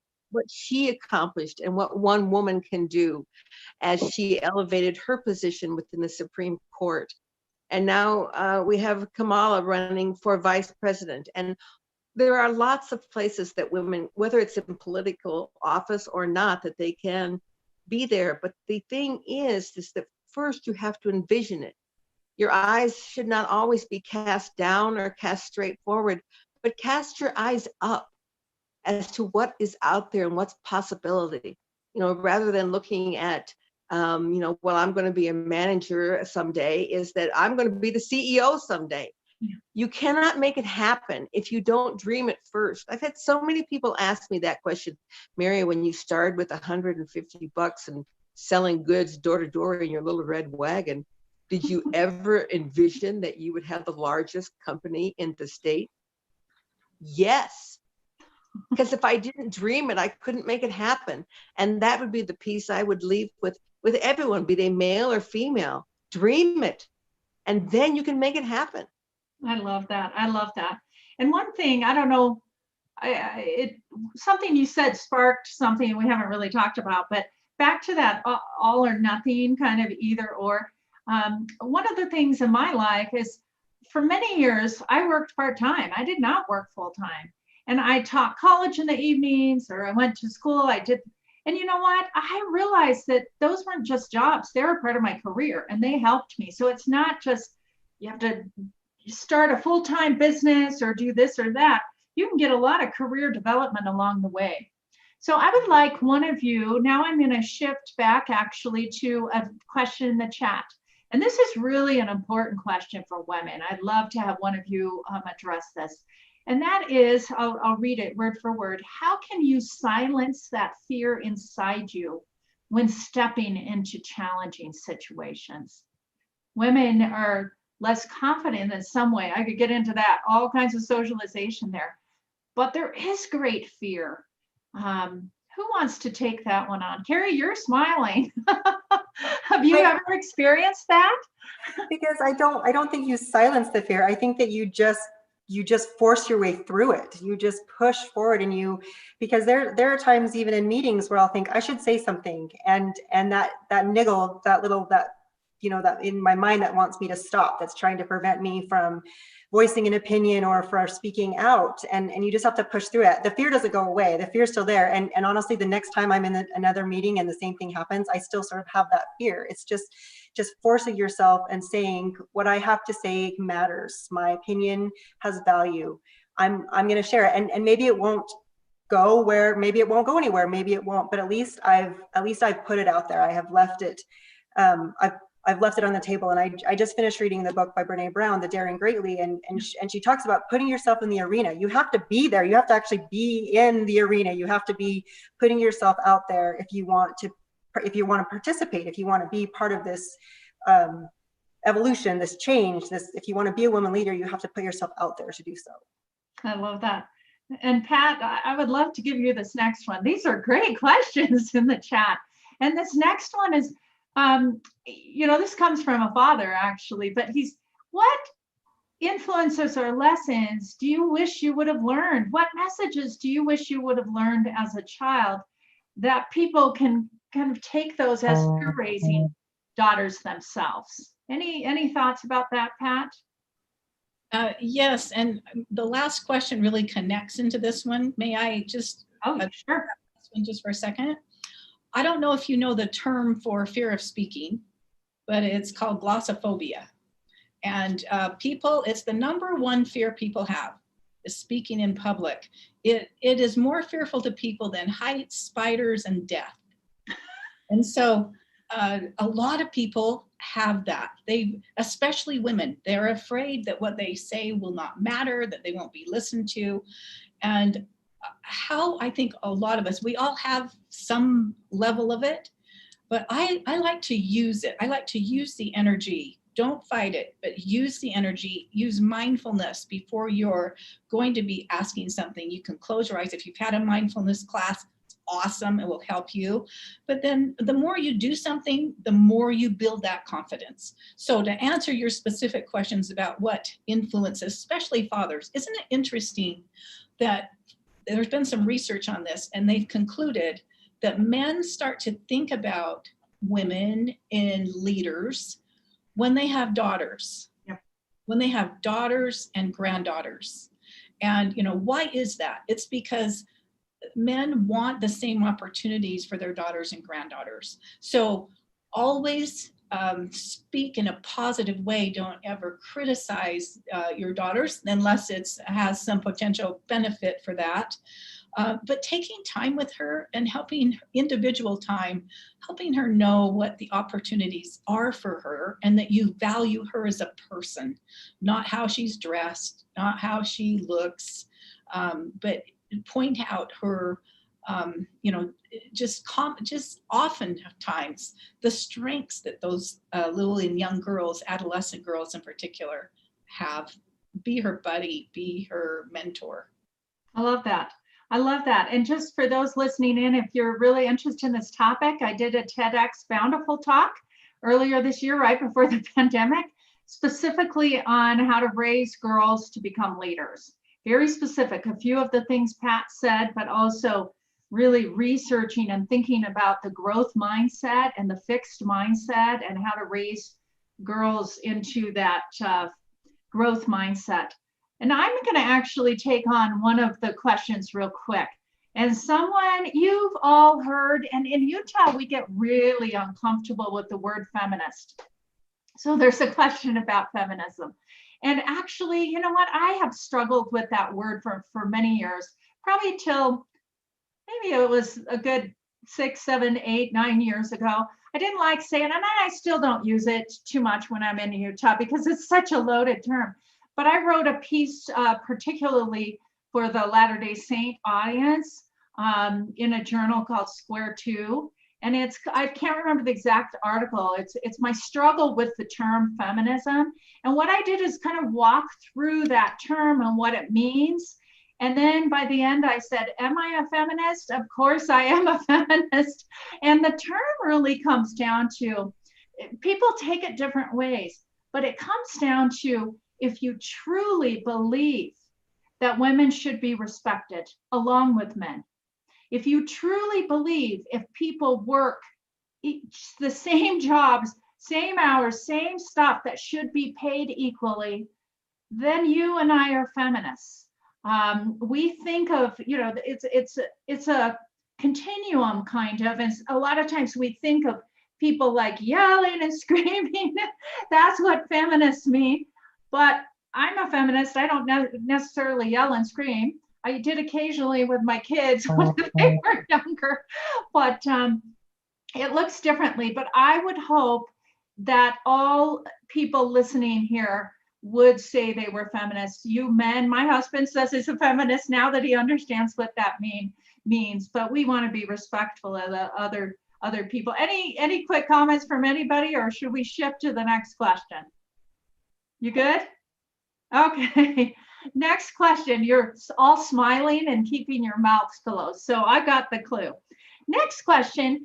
she accomplished and what one woman can do as she elevated her position within the Supreme Court. And now we have Kamala running for vice president. And there are lots of places that women, whether it's in political office or not, that they can be there. But the thing is that first you have to envision it. Your eyes should not always be cast down or cast straight forward, but cast your eyes up as to what is out there and what's possibility, you know, rather than looking at, you know, well, I'm going to be a manager someday, is that I'm going to be the CEO someday. Yeah. You cannot make it happen if you don't dream it first. I've had so many people ask me that question, Mary, when you started with $150 and selling goods door to door in your little red wagon, did you ever envision that you would have the largest company in the state? Yes. Because if I didn't dream it, I couldn't make it happen. And that would be the piece I would leave with everyone, be they male or female. Dream it, and then you can make it happen. I love that. I love that. And one thing, I don't know, something you said sparked something we haven't really talked about, but back to that all or nothing kind of either or. One of the things in my life is, for many years, I worked part-time. I did not work full-time. And I taught college in the evenings, or I went to school. And you know what? I realized that those weren't just jobs. They were part of my career, and they helped me. So it's not just you have to start a full-time business or do this or that. You can get a lot of career development along the way. So I would like one of you, now I'm going to shift back actually to a question in the chat. And this is really an important question for women. I'd love to have one of you address this. And that is, I'll read it word for word. How can you silence that fear inside you when stepping into challenging situations? Women are less confident in some way. I could get into that, all kinds of socialization there. But there is great fear. Who wants to take that one on? Kari, you're smiling. Have you ever experienced that? Because I don't think you silence the fear. I think that you just force your way through it. You just push forward, and because there are times even in meetings where I'll think I should say something, and that niggle, that in my mind that wants me to stop, that's trying to prevent me from voicing an opinion or for speaking out, and you just have to push through it. The fear doesn't go away. The fear's still there. And honestly, the next time I'm in another meeting and the same thing happens, I still sort of have that fear. It's just forcing yourself and saying, what I have to say matters. My opinion has value. I'm going to share it. And maybe it won't go anywhere. Maybe it won't, but at least I've put it out there. I have left it. I've left it on the table. And I just finished reading the book by Brene Brown, The Daring Greatly. And she talks about putting yourself in the arena. You have to be there. You have to actually be in the arena. You have to be putting yourself out there if you want to participate, if you want to be part of this evolution, this change, if you want to be a woman leader, you have to put yourself out there to do so. I love that. And Pat, I would love to give you this next one. These are great questions in the chat. And this next one is, this comes from a father actually, but what influences or lessons do you wish you would have learned? What messages do you wish you would have learned as a child that people can kind of take those as they're raising daughters themselves? Any thoughts about that, Pat? Yes, and the last question really connects into this one. May I just sure. This one just for a second? I don't know if you know the term for fear of speaking, but it's called glossophobia. And it's the number one fear people have, is speaking in public. It is more fearful to people than heights, spiders, and death. And so a lot of people have that. Especially women, they're afraid that what they say will not matter, that they won't be listened to. And how I think a lot of us, we all have some level of it, But I like to use it. I like to use the energy. Don't fight it, but use the energy. Use mindfulness before you're going to be asking something. You can close your eyes. If you've had a mindfulness class, it's awesome. It will help you. But then the more you do something, the more you build that confidence. So to answer your specific questions about what influences, especially fathers, isn't it interesting that there's been some research on this, and they've concluded that men start to think about women in leaders when they have daughters, when they have daughters and granddaughters. And, why is that? It's because men want the same opportunities for their daughters and granddaughters. So always speak in a positive way. Don't ever criticize your daughters unless it has some potential benefit for that. But taking time with her and helping individual time, helping her know what the opportunities are for her and that you value her as a person, not how she's dressed, not how she looks, but point out her, just oftentimes the strengths that those little and young girls, adolescent girls in particular, have. Be her buddy, be her mentor. I love that. I love that. And just for those listening in, if you're really interested in this topic, I did a TEDx Bountiful talk earlier this year, right before the pandemic, specifically on how to raise girls to become leaders. Very specific, a few of the things Pat said, but also really researching and thinking about the growth mindset and the fixed mindset and how to raise girls into that growth mindset. And I'm going to actually take on one of the questions real quick. And someone you've all heard, and in Utah, we get really uncomfortable with the word feminist. So there's a question about feminism. And actually, you know what? I have struggled with that word for many years, probably till maybe it was a good 6, 7, 8, 9 years ago. I didn't like saying it, and I still don't use it too much when I'm in Utah because it's such a loaded term. But I wrote a piece particularly for the Latter-day Saint audience in a journal called Square Two. And I can't remember the exact article. It's my struggle with the term feminism. And what I did is kind of walk through that term and what it means. And then by the end, I said, am I a feminist? Of course I am a feminist. And the term really comes down to, people take it different ways, but it comes down to, if you truly believe that women should be respected along with men, if you truly believe if people work the same jobs, same hours, same stuff that should be paid equally, then you and I are feminists. We think of, it's a continuum kind of, and a lot of times we think of people like yelling and screaming. That's what feminists mean. But I'm a feminist. I don't necessarily yell and scream. I did occasionally with my kids when they were younger, but it looks differently. But I would hope that all people listening here would say they were feminists. You men, my husband says he's a feminist now that he understands what that means, but we want to be respectful of the other people. Any quick comments from anybody, or should we shift to the next question? You good? Okay. Next question. You're all smiling and keeping your mouths closed. So I got the clue. Next question.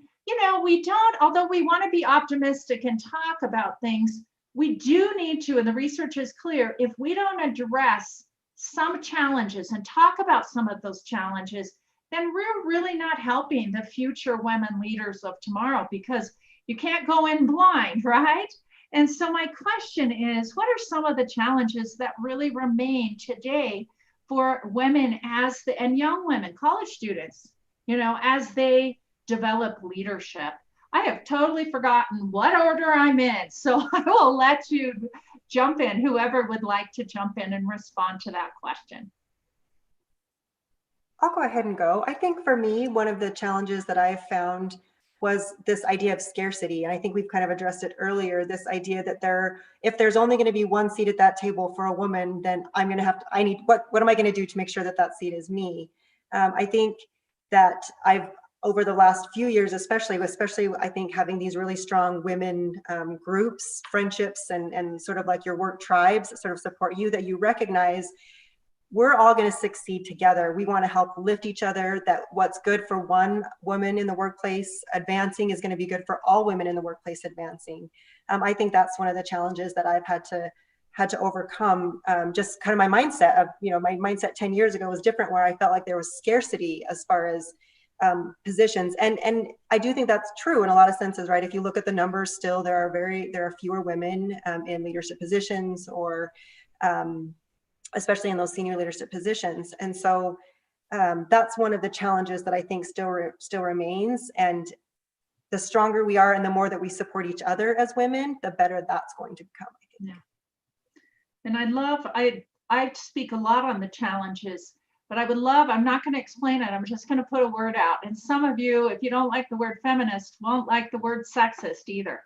We don't, although we want to be optimistic and talk about things, we do need to, and the research is clear, if we don't address some challenges and talk about some of those challenges, then we're really not helping the future women leaders of tomorrow, because you can't go in blind, right? And so my question is, what are some of the challenges that really remain today for women and young women, college students, as they develop leadership? I have totally forgotten what order I'm in, so I will let you jump in, whoever would like to jump in and respond to that question. I'll go ahead and go. I think for me, one of the challenges that I've found was this idea of scarcity. And I think we've kind of addressed it earlier, this idea that if there's only going to be one seat at that table for a woman, then what am I going to do to make sure that that seat is me? I think that I've over the last few years, especially I think having these really strong women groups, friendships, and sort of like your work tribes that sort of support you, that you recognize we're all going to succeed together. We want to help lift each other, that what's good for one woman in the workplace advancing is going to be good for all women in the workplace advancing. I think that's one of the challenges that I've had to overcome. Just kind of my mindset of, my mindset 10 years ago was different, where I felt like there was scarcity as far as positions. And I do think that's true in a lot of senses, right? If you look at the numbers, still there are fewer women in leadership positions, or especially in those senior leadership positions. And so that's one of the challenges that I think still remains. And the stronger we are and the more that we support each other as women, the better that's going to become, I think. Yeah. And I speak a lot on the challenges, but I'm not going to explain it. I'm just going to put a word out. And some of you, if you don't like the word feminist, won't like the word sexist either.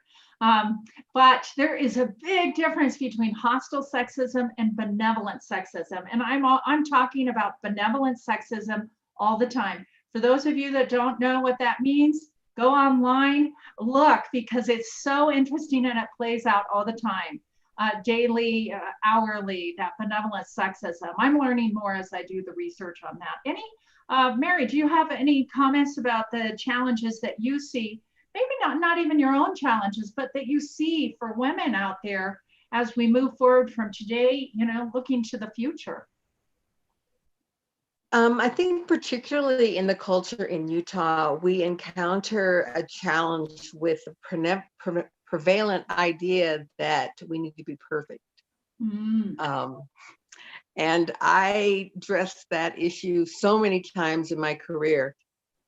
But there is a big difference between hostile sexism and benevolent sexism. And I'm talking about benevolent sexism all the time. For those of you that don't know what that means, go online, look, because it's so interesting and it plays out all the time. Daily, hourly, that benevolent sexism. I'm learning more as I do the research on that. Mary, do you have any comments about the challenges that you see? Maybe not even your own challenges, but that you see for women out there as we move forward from today, looking to the future. I think particularly in the culture in Utah, we encounter a challenge with the prevalent idea that we need to be perfect. And I addressed that issue so many times in my career,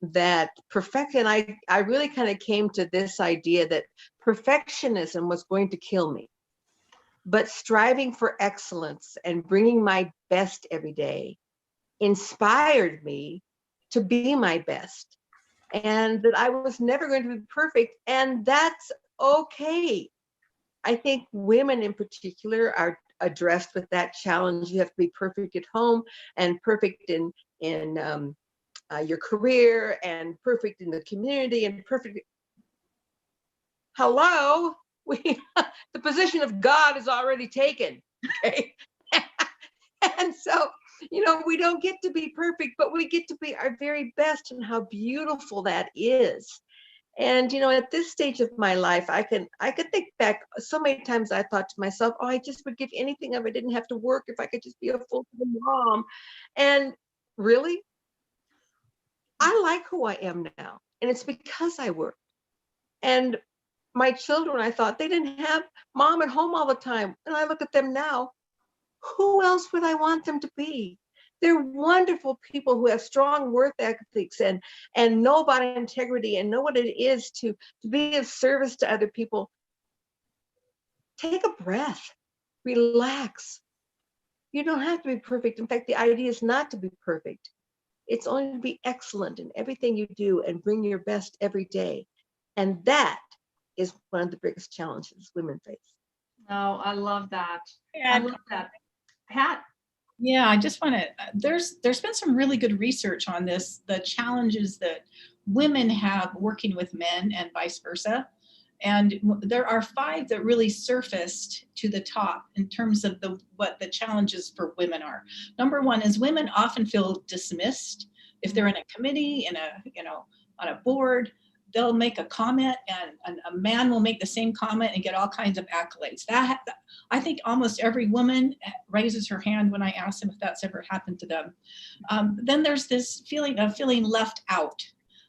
that perfection, I really kind of came to this idea that perfectionism was going to kill me, but striving for excellence and bringing my best every day inspired me to be my best, and that I was never going to be perfect, and that's okay. I think women in particular are addressed with that challenge. You have to be perfect at home and perfect in your career and perfect in the community and perfect. Hello, the position of God is already taken. Okay. And so, we don't get to be perfect, but we get to be our very best, and how beautiful that is. And, at this stage of my life, I can think back so many times I thought to myself, oh, I just would give anything if I didn't have to work, if I could just be a full-time mom. And really, I like who I am now. And it's because I work. And my children, I thought they didn't have mom at home all the time. And I look at them now. Who else would I want them to be? They're wonderful people who have strong work ethics and know about integrity and know what it is to be of service to other people. Take a breath, relax. You don't have to be perfect. In fact, the idea is not to be perfect. It's only to be excellent in everything you do and bring your best every day. And that is one of the biggest challenges women face. Oh, I love that. And I love that. Pat? Yeah, I just want to, there's been some really good research on this, the challenges that women have working with men and vice versa. And there are 5 that really surfaced to the top in terms of what the challenges for women are. Number 1 is women often feel dismissed. If they're in a committee, on a board, they'll make a comment and a man will make the same comment and get all kinds of accolades. I think almost every woman raises her hand when I ask them if that's ever happened to them. Then there's this feeling of feeling left out.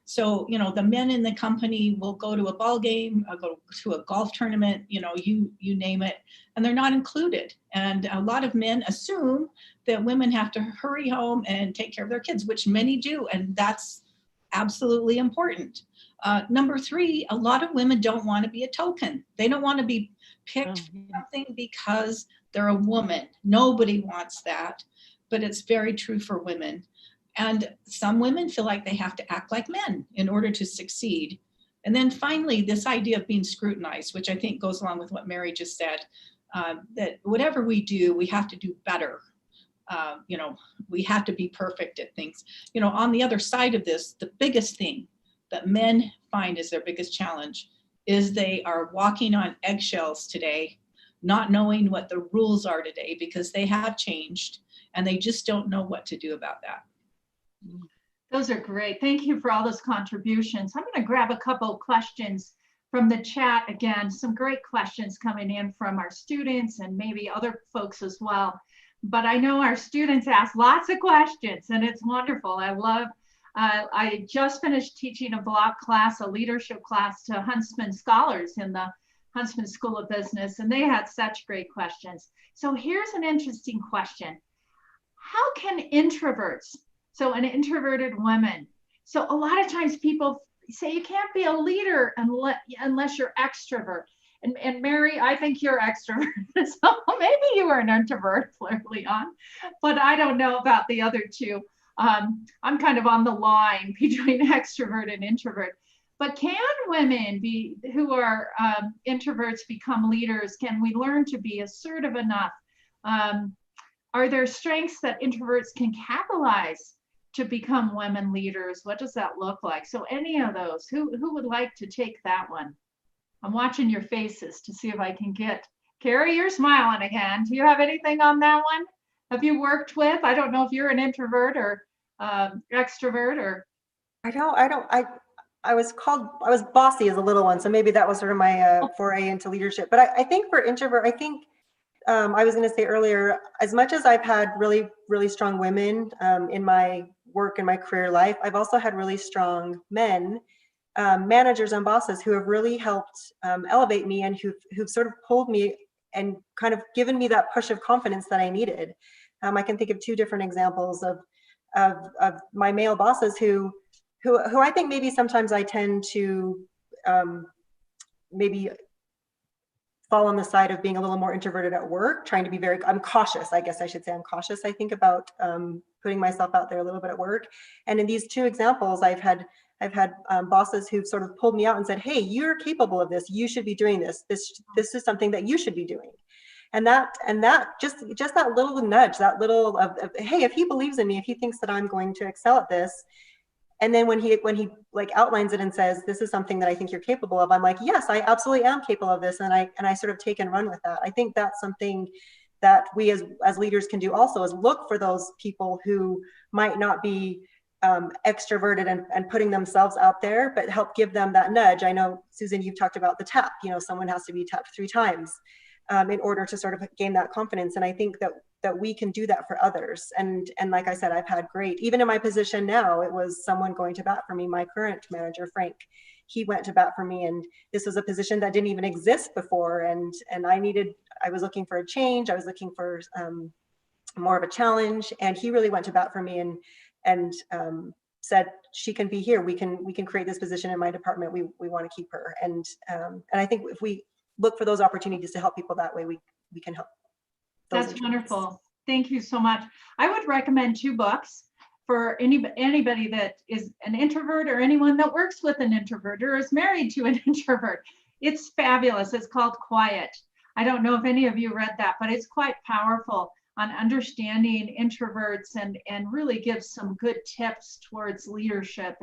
So, the men in the company will go to a ball game, go to a golf tournament, you name it, and they're not included. And a lot of men assume that women have to hurry home and take care of their kids, which many do, and that's absolutely important. Number 3, a lot of women don't want to be a token. They don't want to be picked for something because they're a woman. Nobody wants that, but it's very true for women. And some women feel like they have to act like men in order to succeed. And then finally, this idea of being scrutinized, which I think goes along with what Mary just said, that whatever we do, we have to do better. We have to be perfect at things. On the other side of this, the biggest thing that men find is their biggest challenge is they are walking on eggshells today, not knowing what the rules are today because they have changed and they just don't know what to do about that. Those are great. Thank you for all those contributions. I'm going to grab a couple of questions from the chat. Again, some great questions coming in from our students and maybe other folks as well. But I know our students ask lots of questions and it's wonderful. I love, I just finished teaching a block class, a leadership class to Huntsman scholars in the Huntsman School of Business, and they had such great questions. So here's an interesting question. How can introverts, so an introverted woman, so a lot of times people say you can't be a leader unless you're extrovert. And Mary, I think you're extrovert. So maybe you were an introvert early on, but I don't know about the other two. I'm kind of on the line between extrovert and introvert. But can women who are introverts become leaders? Can we learn to be assertive enough? Are there strengths that introverts can capitalize to become women leaders? What does that look like? So any of those, who would like to take that one? I'm watching your faces to see if I can get, Kari, you're smiling again. Do you have anything on that one? Have you worked with, I don't know if you're an introvert or extrovert or. I was bossy as a little one. So maybe that was sort of my foray into leadership. But I think for introvert, I think I was going to say earlier, as much as I've had really, really strong women in my work and my career life, I've also had really strong men, managers and bosses who have really helped elevate me and who've sort of pulled me and kind of given me that push of confidence that I needed. I can think of two different examples of my male bosses who I think maybe sometimes I tend to maybe fall on the side of being a little more introverted at work, trying to be I'm cautious, I guess I should say. I'm cautious, I think, about putting myself out there a little bit at work. And in these two examples, I've had bosses who've sort of pulled me out and said, hey, you're capable of this. You should be doing this. This is something that you should be doing. And that just that little nudge, that little of hey, if he believes in me, if he thinks that I'm going to excel at this, and then when he like outlines it and says, this is something that I think you're capable of, I'm like, yes, I absolutely am capable of this. And I sort of take and run with that. I think that's something that we as leaders can do also, is look for those people who might not be extroverted and putting themselves out there, but help give them that nudge. I know, Susan, you've talked about the tap, someone has to be tapped 3 times in order to sort of gain that confidence. And I think that we can do that for others. And like I said, I've had even in my position now, it was someone going to bat for me. My current manager, Frank, he went to bat for me, and this was a position that didn't even exist before. And I was looking for a change. I was looking for more of a challenge, and he really went to bat for me and said, she can be here. We can create this position in my department. We want to keep her. And I think if we look for those opportunities to help people that way, we can help. That's wonderful. Thank you so much. I would recommend 2 books for anybody that is an introvert or anyone that works with an introvert or is married to an introvert. It's fabulous. It's called Quiet. I don't know if any of you read that, but it's quite powerful on understanding introverts and really gives some good tips towards leadership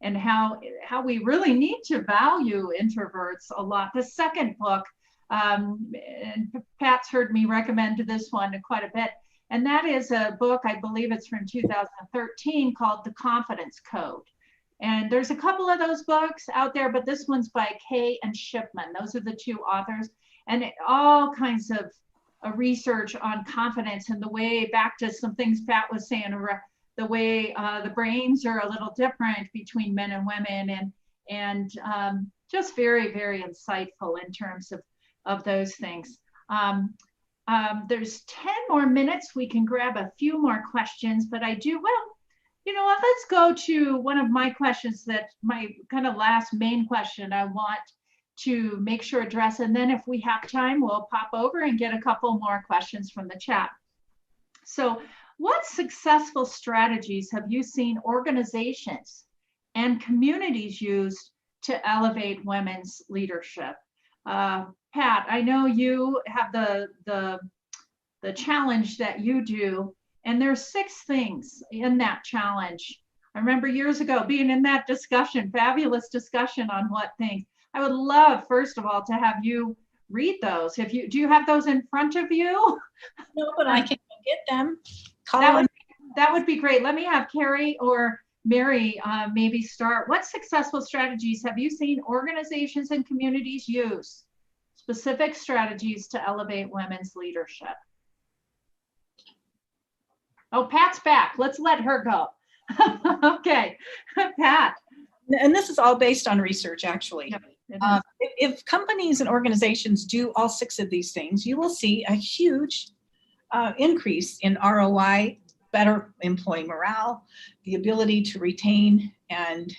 and how we really need to value introverts a lot. The second book, and Pat's heard me recommend this one quite a bit, and that is a book, I believe it's from 2013, called The Confidence Code. And there's a couple of those books out there, but this one's by Kay and Shipman. Those are the 2 authors, and all kinds of research on confidence and the way, back to some things Pat was saying, the way the brains are a little different between men and women, and just very, very insightful in terms of those things. There's 10 more minutes. We can grab a few more questions, but let's go to one of my questions, that my kind of last main question I want to make sure address, and then if we have time, we'll pop over and get a couple more questions from the chat. So what successful strategies have you seen organizations and communities use to elevate women's leadership? Pat, I know you have the challenge that you do, and there's 6 things in that challenge I remember years ago being in that discussion, fabulous discussion on what things. I would love, first of all, to have you read those. Do you have those in front of you? No, but I can go get them. That would be great. Let me have Kari or Mary maybe start. What successful strategies have you seen organizations and communities use? Specific strategies to elevate women's leadership. Oh, Pat's back. Let's let her go. Okay, Pat. And this is all based on research, actually. Yep, if companies and organizations do all 6 of these things, you will see a huge increase in ROI, better employee morale, the ability to retain and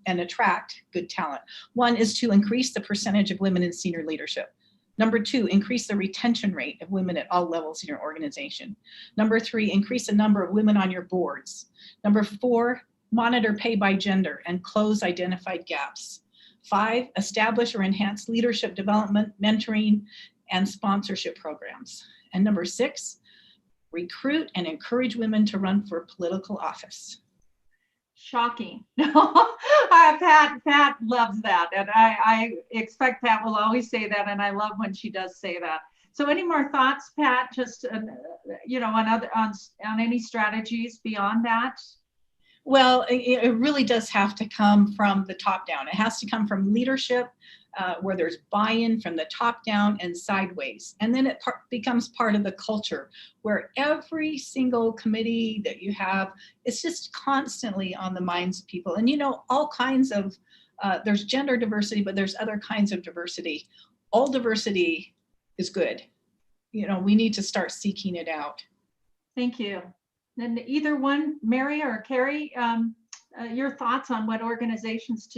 attract good talent. One is to increase the percentage of women in senior leadership. Number 2, increase the retention rate of women at all levels in your organization. Number 3, increase the number of women on your boards. Number 4, monitor pay by gender and close identified gaps. 5, establish or enhance leadership development, mentoring, and sponsorship programs. And number 6, recruit and encourage women to run for political office. Shocking. Pat loves that. And I expect Pat will always say that. And I love when she does say that. So any more thoughts, Pat, just, on any strategies beyond that? Well, it really does have to come from the top down. It has to come from leadership, where there's buy-in from the top down and sideways. And then it becomes part of the culture where every single committee that you have, it's just constantly on the minds of people. And, all kinds of, there's gender diversity, but there's other kinds of diversity. All diversity is good. We need to start seeking it out. Thank you. And either one, Mary or Kari, your thoughts on what organizations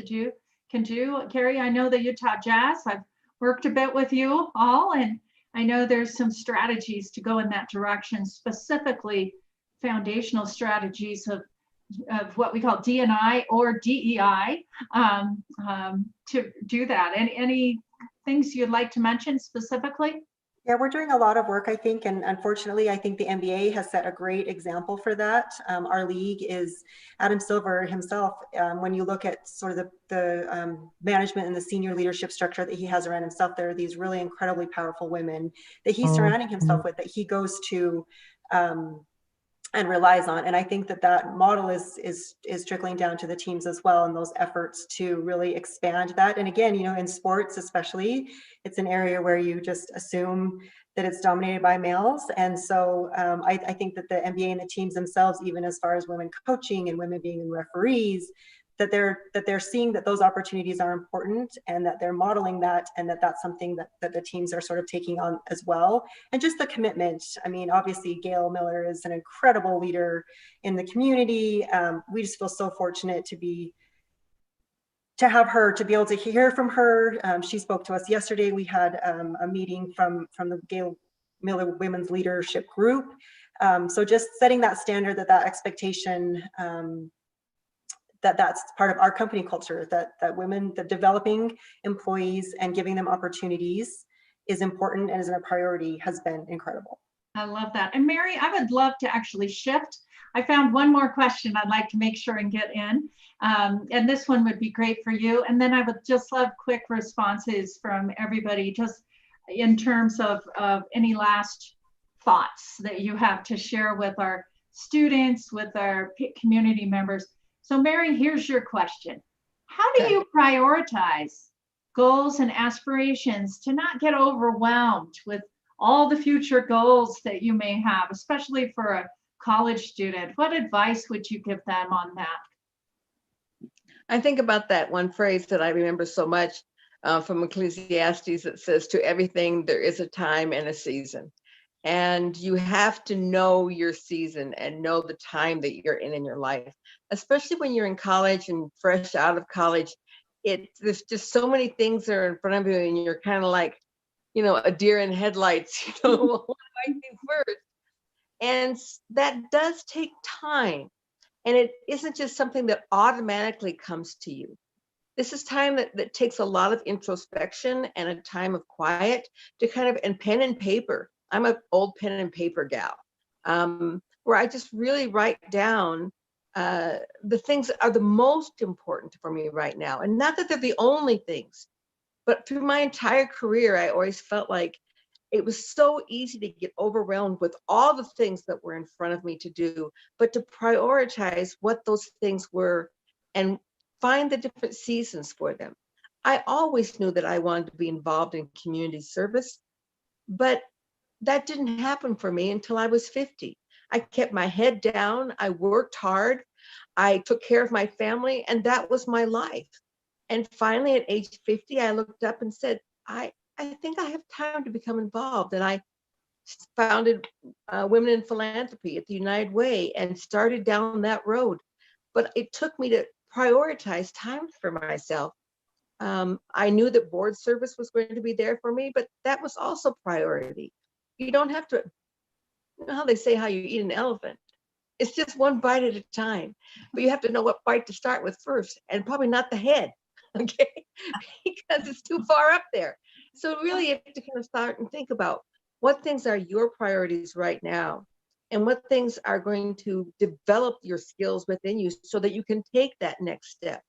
can do. Kari, I know the Utah Jazz. I've worked a bit with you all, and I know there's some strategies to go in that direction, specifically foundational strategies of what we call D&I or DEI to do that. Any things you'd like to mention specifically? Yeah, we're doing a lot of work, I think, and unfortunately, I think the NBA has set a great example for that. Our league is Adam Silver himself. When you look at sort of the management and the senior leadership structure that he has around himself, there are these really incredibly powerful women that he's surrounding himself with, that he goes to and relies on. And I think that model is trickling down to the teams as well, and those efforts to really expand that. And again, in sports especially, it's an area where you just assume that it's dominated by males. And so I think that the NBA and the teams themselves, even as far as women coaching and women being referees, that they're seeing that those opportunities are important, and that they're modeling that, and that's something that the teams are sort of taking on as well. And just the commitment. I mean, obviously Gail Miller is an incredible leader in the community. We just feel so fortunate to have her, to be able to hear from her. She spoke to us yesterday. We had a meeting from the Gail Miller Women's Leadership Group. So just setting that standard, that expectation, that's part of our company culture, that women, the developing employees and giving them opportunities is important and is a priority, has been incredible. I love that. And Mary, I would love to actually shift. I found one more question I'd like to make sure and get in. And this one would be great for you. And then I would just love quick responses from everybody, just in terms of any last thoughts that you have to share with our students, with our community members. So Mary, here's your question. How do you prioritize goals and aspirations to not get overwhelmed with all the future goals that you may have, especially for a college student? What advice would you give them on that? I think about that one phrase that I remember so much from Ecclesiastes that says, to everything there is a time and a season. And you have to know your season and know the time that you're in your life, especially when you're in college and fresh out of college. There's just so many things that are in front of you, and you're kind of like, a deer in headlights, what do I do first? And that does take time. And it isn't just something that automatically comes to you. This is time that takes a lot of introspection and a time of quiet to and pen and paper. I'm an old pen and paper gal, where I just really write down the things that are the most important for me right now. And not that they're the only things, but through my entire career, I always felt like it was so easy to get overwhelmed with all the things that were in front of me to do, but to prioritize what those things were and find the different seasons for them. I always knew that I wanted to be involved in community service, but that didn't happen for me until I was 50. I kept my head down, I worked hard, I took care of my family, and that was my life. And finally, at age 50, I looked up and said, I think I have time to become involved. And I founded Women in Philanthropy at the United Way and started down that road. But it took me to prioritize time for myself. I knew that board service was going to be there for me, but that was also priority. You don't have to, you know how they say how you eat an elephant. It's just one bite at a time, but you have to know what bite to start with first, and probably not the head, okay? Because it's too far up there. So really you have to kind of start and think about what things are your priorities right now, and what things are going to develop your skills within you so that you can take that next step.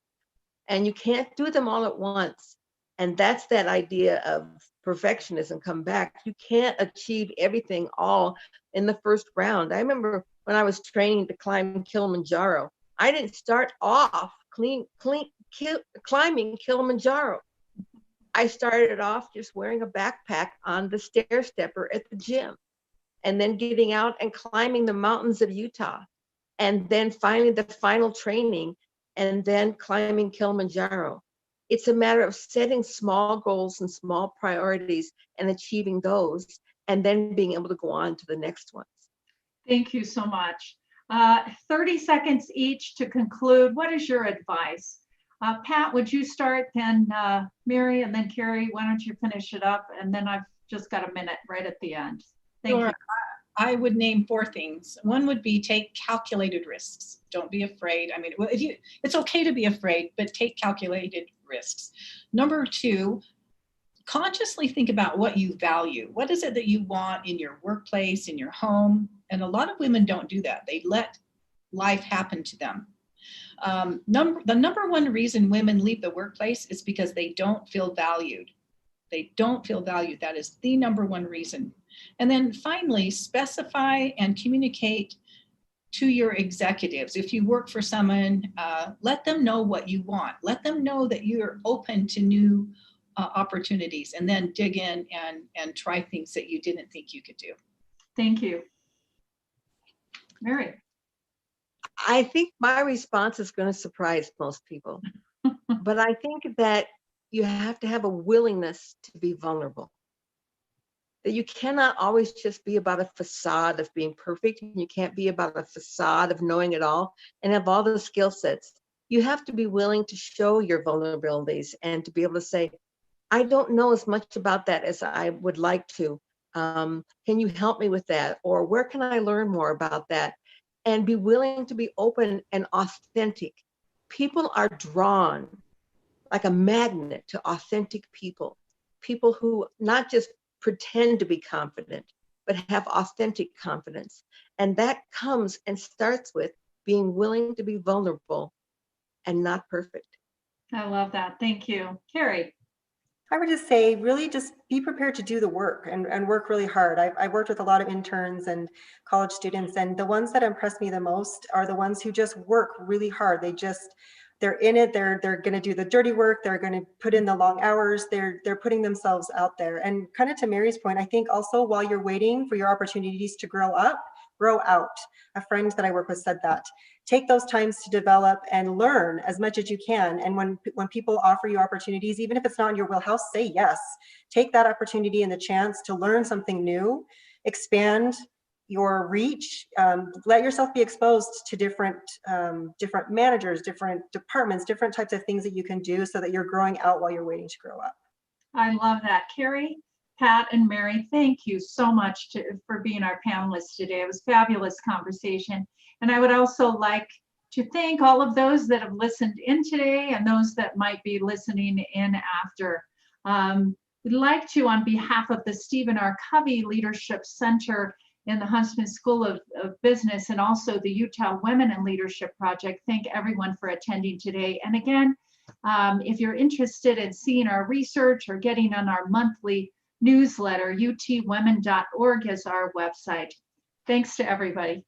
And you can't do them all at once. And that's that idea of perfectionism come back. You can't achieve everything all in the first round. I remember when I was training to climb Kilimanjaro, I didn't start off climbing Kilimanjaro. I started off just wearing a backpack on the stair stepper at the gym, and then getting out and climbing the mountains of Utah, and then finally the final training, and then climbing Kilimanjaro. It's a matter of setting small goals and small priorities and achieving those, and then being able to go on to the next ones. Thank you so much. 30 seconds each to conclude. What is your advice? Pat, would you start, then Mary, and then Kari, why don't you finish it up? And then I've just got a minute right at the end. Thank you. I would name 4 things. One would be take calculated risks. Don't be afraid. I mean, it's okay to be afraid, but take calculated risks. Number 2, consciously think about what you value. What is it that you want in your workplace, in your home? And a lot of women don't do that. They let life happen to them. The number one reason women leave the workplace is because they don't feel valued. They don't feel valued. That is the number one reason. And then finally, specify and communicate to your executives. If you work for someone, let them know what you want. Let them know that you're open to new opportunities, and then dig in and try things that you didn't think you could do. Thank you. Mary. I think my response is going to surprise most people, but I think that you have to have a willingness to be vulnerable. That you cannot always just be about a facade of being perfect, and you can't be about a facade of knowing it all and have all the skill sets. You have to be willing to show your vulnerabilities and to be able to say, I don't know as much about that as I would like to. Can you help me with that? Or where can I learn more about that? And be willing to be open and authentic. People are drawn like a magnet to authentic people. People who not just pretend to be confident, but have authentic confidence. And that comes and starts with being willing to be vulnerable and not perfect. I love that. Thank you. Kari. I would just say, really just be prepared to do the work and work really hard. I worked with a lot of interns and college students, and the ones that impress me the most are the ones who just work really hard. They're in it. They're going to do the dirty work. They're going to put in the long hours. They're putting themselves out there. And kind of to Mary's point, I think also while you're waiting for your opportunities to grow up, grow out. A friend that I work with said that. Take those times to develop and learn as much as you can. And when people offer you opportunities, even if it's not in your wheelhouse, say yes. Take that opportunity and the chance to learn something new, expand your reach, let yourself be exposed to different managers, different departments, different types of things that you can do so that you're growing out while you're waiting to grow up. I love that. Kari, Pat, and Mary, thank you so much for being our panelists today. It was a fabulous conversation. And I would also like to thank all of those that have listened in today and those that might be listening in after. We'd like to, on behalf of the Stephen R. Covey Leadership Center in the Huntsman School of Business, and also the Utah Women in Leadership Project. Thank everyone for attending today. And again, if you're interested in seeing our research or getting on our monthly newsletter, utwomen.org is our website. Thanks to everybody.